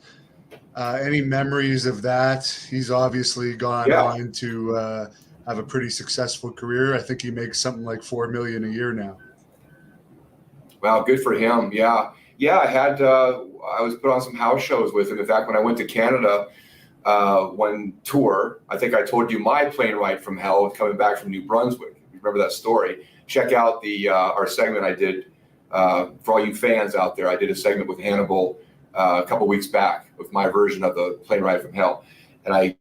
Any memories of that? He's obviously gone Yeah. on to have a pretty successful career. I think he makes something like $4 million a year now. Wow, good for him. Yeah, yeah. I was put on some house shows with him. In fact, when I went to Canada, one tour, I think I told you my plane ride from hell coming back from New Brunswick. You remember that story? Check out the our segment I did for all you fans out there. I did a segment with Hannibal a couple weeks back with my version of the plane ride from hell, and I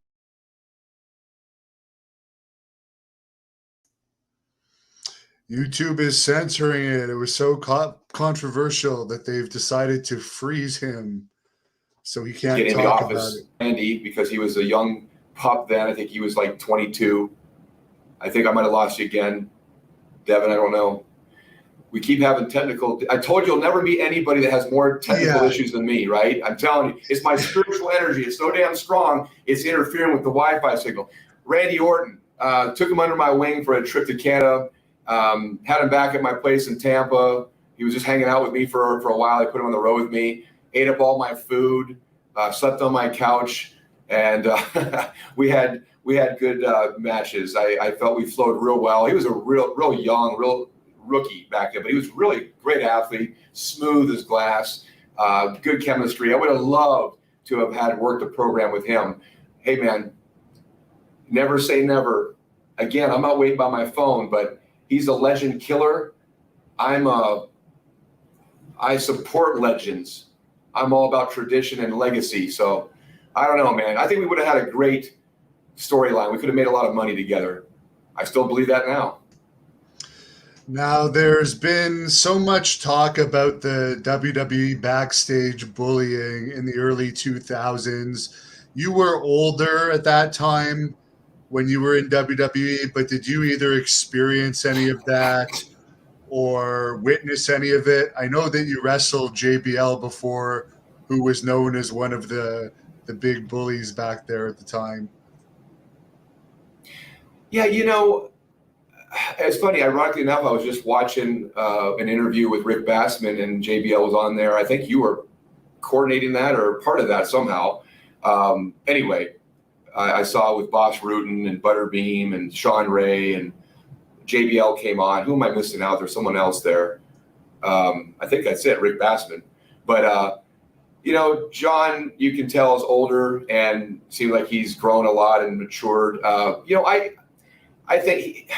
YouTube is censoring it. It was so controversial that they've decided to freeze him so he get can't in the talk about office, it. Andy, because he was a young pup then. I think he was like 22. I think I might have lost you again, Devin. I don't know. We keep having technical. I told you you'll never meet anybody that has more technical Yeah, issues than me, right? I'm telling you, it's my spiritual energy. It's so damn strong. It's interfering with the Wi-Fi signal. Randy Orton took him under my wing for a trip to Canada. Had him back at my place in Tampa. He was just hanging out with me for a while. I put him on the road with me. Ate up all my food. Slept on my couch, and we had good matches. I felt we flowed real well. He was a real young, real rookie back then, but he was really great athlete, smooth as glass, good chemistry. I would have loved to have had worked a program with him. Hey man, never say never. Again, I'm not waiting by my phone, but he's a legend killer. I support legends. I'm all about tradition and legacy. So I don't know, man. I think we would have had a great storyline. We could have made a lot of money together. I still believe that now. now, there's been so much talk about the WWE backstage bullying in the early 2000s. You were older at that time when you were in WWE, but did you either experience any of that or witness any of it? I know that you wrestled JBL before, who was known as one of the big bullies back there at the time. Yeah, it's funny. Ironically enough, I was just watching an interview with Rick Bassman, and JBL was on there. I think you were coordinating that or part of that somehow. Anyway, I saw with Boss Rutan and Butterbeam and Sean Ray and JBL came on. Who am I missing out? There's someone else there. I think that's it, Rick Bassman. But John, you can tell is older and seems like he's grown a lot and matured. I think.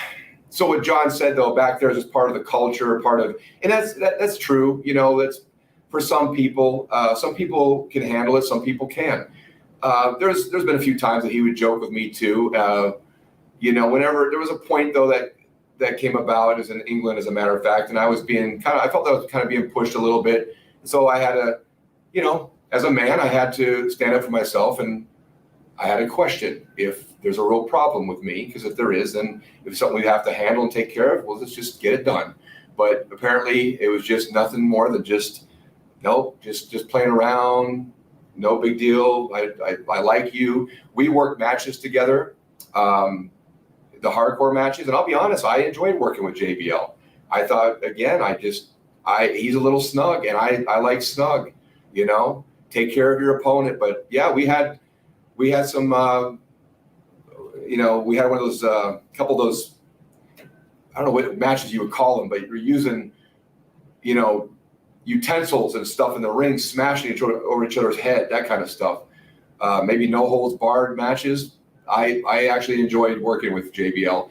So what John said though back there is just part of the culture, and that's true. That's for some people. Some people can handle it. Some people can't. There's been a few times that he would joke with me too. Whenever there was a point though that came about as in England, as a matter of fact, and I felt that I was kind of being pushed a little bit. So I had to, as a man, I had to stand up for myself, and I had to question if there's a real problem with me, because if there is, then if it's something we have to handle and take care of, well, let's just get it done. But apparently it was just nothing more than just playing around. No big deal. I like you. We worked matches together, the hardcore matches, and I'll be honest, I enjoyed working with JBL. I thought, again, he's a little snug, and I like snug. Take care of your opponent. But yeah, we had some. We had one of those, couple of those, I don't know what matches you would call them, but you're using, utensils and stuff in the ring, smashing over each other's head, that kind of stuff. Maybe no holds barred matches. I actually enjoyed working with JBL.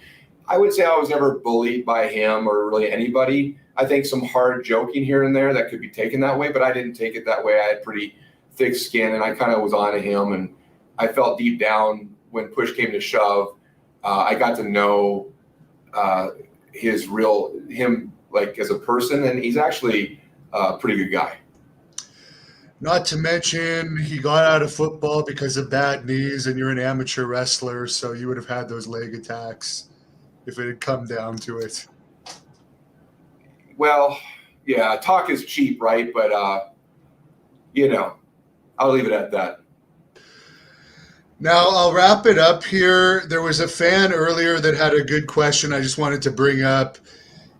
I would say I was never bullied by him or really anybody. I think some hard joking here and there that could be taken that way, but I didn't take it that way. I had pretty thick skin, and I kind of was on to him, and I felt deep down when push came to shove, I got to know him like as a person, and he's actually a pretty good guy. Not to mention, he got out of football because of bad knees, and you're an amateur wrestler, so you would have had those leg attacks if it had come down to it. Well, yeah, talk is cheap, right? But I'll leave it at that. Now, I'll wrap it up here. There was a fan earlier that had a good question I just wanted to bring up.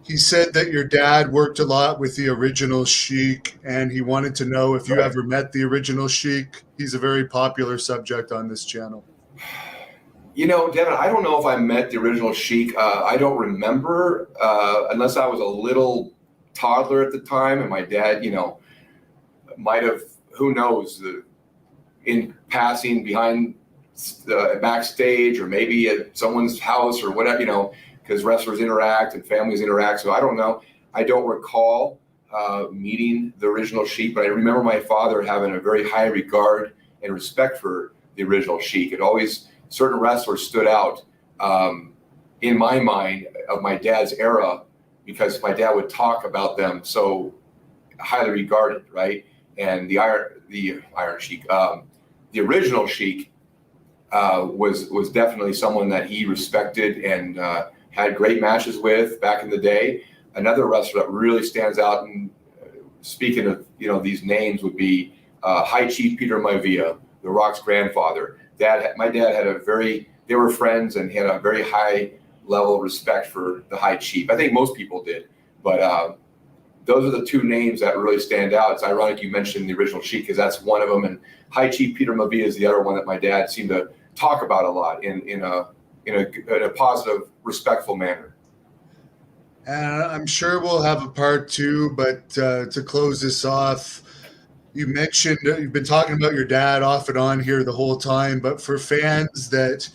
He said that your dad worked a lot with the original Sheik, and he wanted to know if you Right. ever met the original Sheik. He's a very popular subject on this channel. Devin, I don't know if I met the original Sheik. I don't remember, unless I was a little toddler at the time, and my dad, might have, who knows, in passing behind backstage, or maybe at someone's house or whatever, because wrestlers interact and families interact. So I don't know. I don't recall meeting the original Sheik, but I remember my father having a very high regard and respect for the original Sheik. It always, certain wrestlers stood out in my mind of my dad's era, because my dad would talk about them so highly regarded, right? And the Iron Sheik, the original Sheik, was definitely someone that he respected and had great matches with back in the day. Another wrestler that really stands out, and speaking of these names, would be High Chief Peter Maivia, The Rock's grandfather. My dad had they were friends, and he had a very high level of respect for the High Chief. I think most people did, but those are the two names that really stand out. It's ironic you mentioned the original Sheik, because that's one of them, and High Chief Peter Maivia is the other one that my dad seemed to talk about a lot in a positive, respectful manner. And I'm sure we'll have a part two, but to close this off, you mentioned you've been talking about your dad off and on here the whole time, but for fans that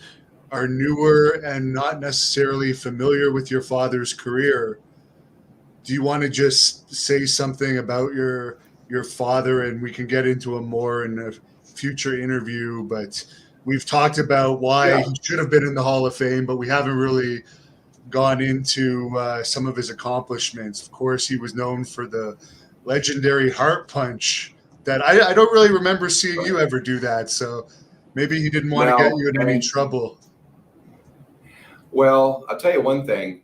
are newer and not necessarily familiar with your father's career, do you want to just say something about your father, and we can get into him more in a future interview, but we've talked about why he should have been in the Hall of Fame, but we haven't really gone into some of his accomplishments. Of course, he was known for the legendary heart punch that I don't really remember seeing you ever do that, so maybe he didn't want to get you in any trouble. Well, I'll tell you one thing.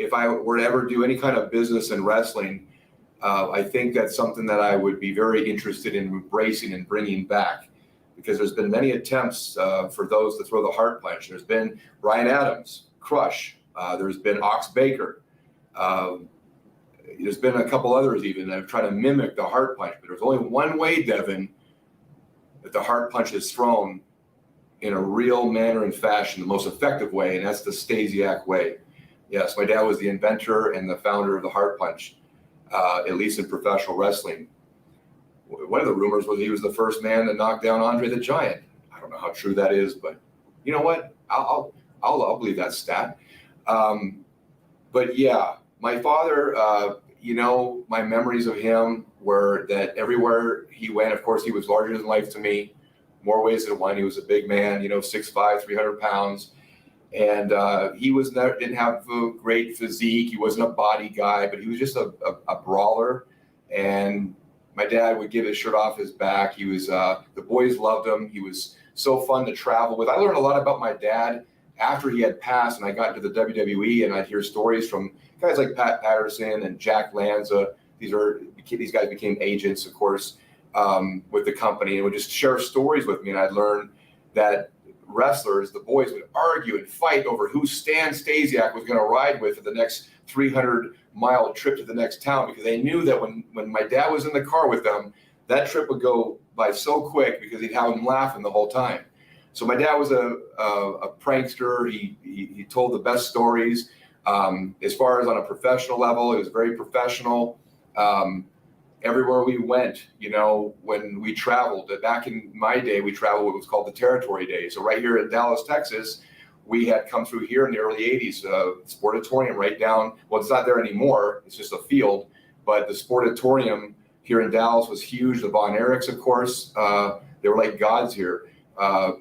If I were to ever do any kind of business in wrestling, I think that's something that I would be very interested in embracing and bringing back, because there's been many attempts for those to throw the heart punch. There's been Bryan Adams, Crush. There's been Ox Baker. There's been a couple others even that have tried to mimic the heart punch, but there's only one way, Devin, that the heart punch is thrown in a real manner and fashion, the most effective way, and that's the Stasiak way. Yes, my dad was the inventor and the founder of the heart punch, at least in professional wrestling. One of the rumors was he was the first man to knock down Andre the Giant. I don't know how true that is, but you know what? I'll believe that stat. But yeah, my father, my memories of him were that everywhere he went, of course, he was larger than life to me, more ways than one. He was a big man, 6'5", 300 pounds. And he didn't have a great physique. He wasn't a body guy, but he was just a brawler. And my dad would give his shirt off his back. He was, the boys loved him. He was so fun to travel with. I learned a lot about my dad after he had passed, and I got into the WWE, and I'd hear stories from guys like Pat Patterson and Jack Lanza. These guys became agents, of course, with the company, and would just share stories with me. And I'd learn that wrestlers, the boys, would argue and fight over who Stan Stasiak was going to ride with for the next 300-mile trip to the next town, because they knew that when my dad was in the car with them, that trip would go by so quick because he'd have them laughing the whole time. So my dad was a prankster. He told the best stories. As far as on a professional level, he was very professional. Everywhere we went, when we traveled, back in my day, we traveled what was called the Territory Days. So right here in Dallas, Texas, we had come through here in the early 80s, Sportatorium right down. Well, it's not there anymore. It's just a field. But the Sportatorium here in Dallas was huge. The Von Erichs, of course, they were like gods here.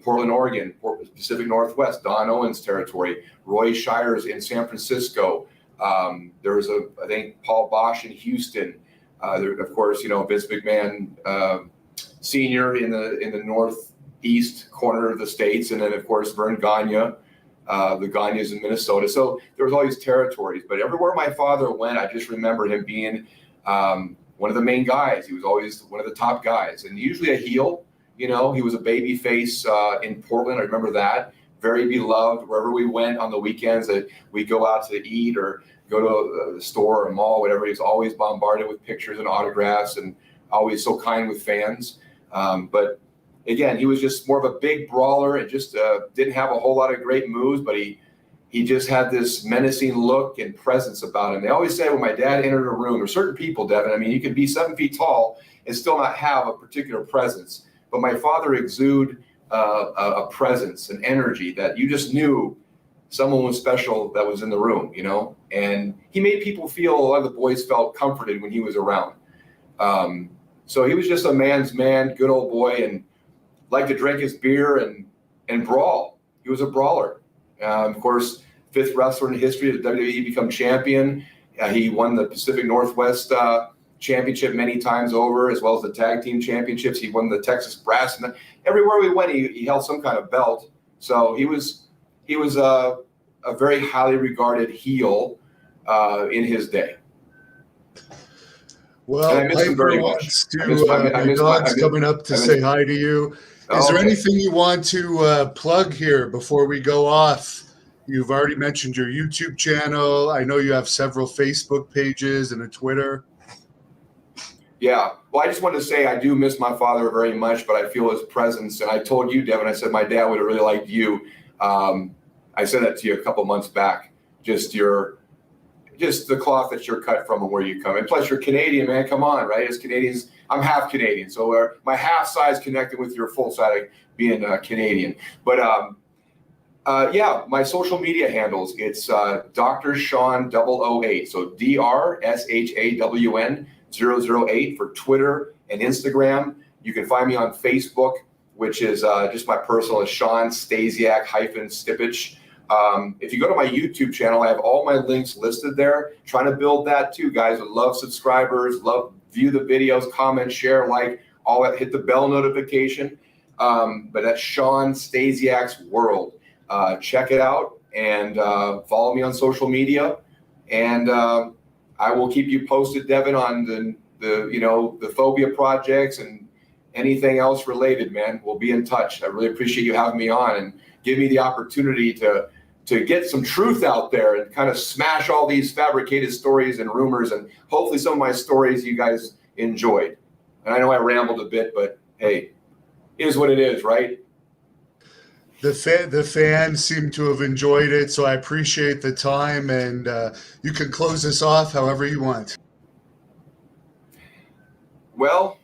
Portland, Oregon, Pacific Northwest, Don Owens territory, Roy Shires in San Francisco. There was I think Paul Bosch in Houston. Of course, Vince McMahon Sr. in the northeast corner of the states, and then of course Vern Gagne, the Gagnes in Minnesota. So there was all these territories, but everywhere my father went, I just remember him being one of the main guys. He was always one of the top guys, and usually a heel. He was a baby face in Portland. I remember that. very beloved. Wherever we went on the weekends, that we go out to eat or go to the store or a mall, whatever, he was always bombarded with pictures and autographs, and always so kind with fans. But again, he was just more of a big brawler and just didn't have a whole lot of great moves, but he just had this menacing look and presence about him. They always say when my dad entered a room, or certain people, Devin, I mean, you can be 7 feet tall and still not have a particular presence. But my father exuded a presence, an energy that you just knew someone was special that was in the room, you know? And he made people feel, a lot of the boys felt comforted when he was around. So he was just a man's man, good old boy, and liked to drink his beer and brawl. He was a brawler. Of course, 5th wrestler in history to WWE become champion. He won the Pacific Northwest championship many times over, as well as the tag team championships. He won the Texas Brass, and everywhere we went, he held some kind of belt. So he was a very highly regarded heel in his day. Well, and I miss him very much. Your dog's coming up to say hi to you. Is there anything you want to plug here before we go off? You've already mentioned your YouTube channel. I know you have several Facebook pages and a Twitter. Yeah. Well, I just wanted to say I do miss my father very much, but I feel his presence. And I told you, Devin, I said my dad would have really liked you. I said that to you a couple months back. Just the cloth that you're cut from and where you come. And plus, you're Canadian, man. Come on, right? As Canadians, I'm half Canadian, so my half size connected with your full side being Canadian. But yeah, my social media handles, it's Dr. Shawn 008. So DRSHAWN 008 for Twitter and Instagram. You can find me on Facebook, which is just my personal, is Shawn Stasiak -Stipich. If you go to my YouTube channel, I have all my links listed there. Trying to build that too, guys. Would love subscribers, love view the videos, comment, share, like, all that. Hit the bell notification. But that's Shawn Stasiak's World. Check it out and follow me on social media. And I will keep you posted, Devin, on the phobia projects and anything else related, man. We'll be in touch. I really appreciate you having me on and give me the opportunity to get some truth out there and kind of smash all these fabricated stories and rumors, and hopefully some of my stories you guys enjoyed. And I know I rambled a bit, but hey, it is what it is, right? The fans seem to have enjoyed it, so I appreciate the time, and you can close this off however you want. Well,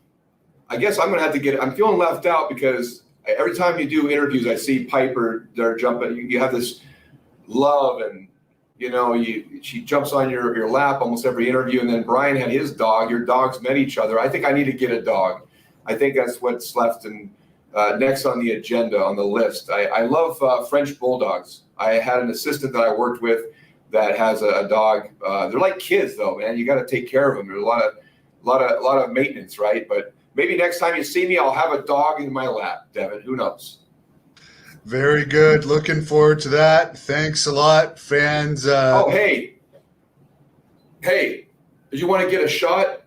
I guess I'm going to have to I'm feeling left out because every time you do interviews, I see Piper there jumping. You have this love, and she jumps on your lap almost every interview. And then Brian had his dog. Your dogs met each other. I think I need to get a dog. I think that's what's left next on the agenda, on the list. I love French bulldogs. I had an assistant that I worked with that has a dog. They're like kids, though, man. You got to take care of them. There's a lot of maintenance, right? But maybe next time you see me, I'll have a dog in my lap, Devin. Who knows? Very good. Looking forward to that. Thanks a lot, fans. Hey, did you want to get a shot?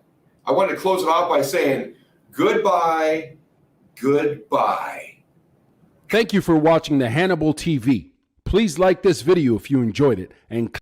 I wanted to close it off by saying goodbye. Goodbye. Thank you for watching the Hannibal TV. Please like this video if you enjoyed it, and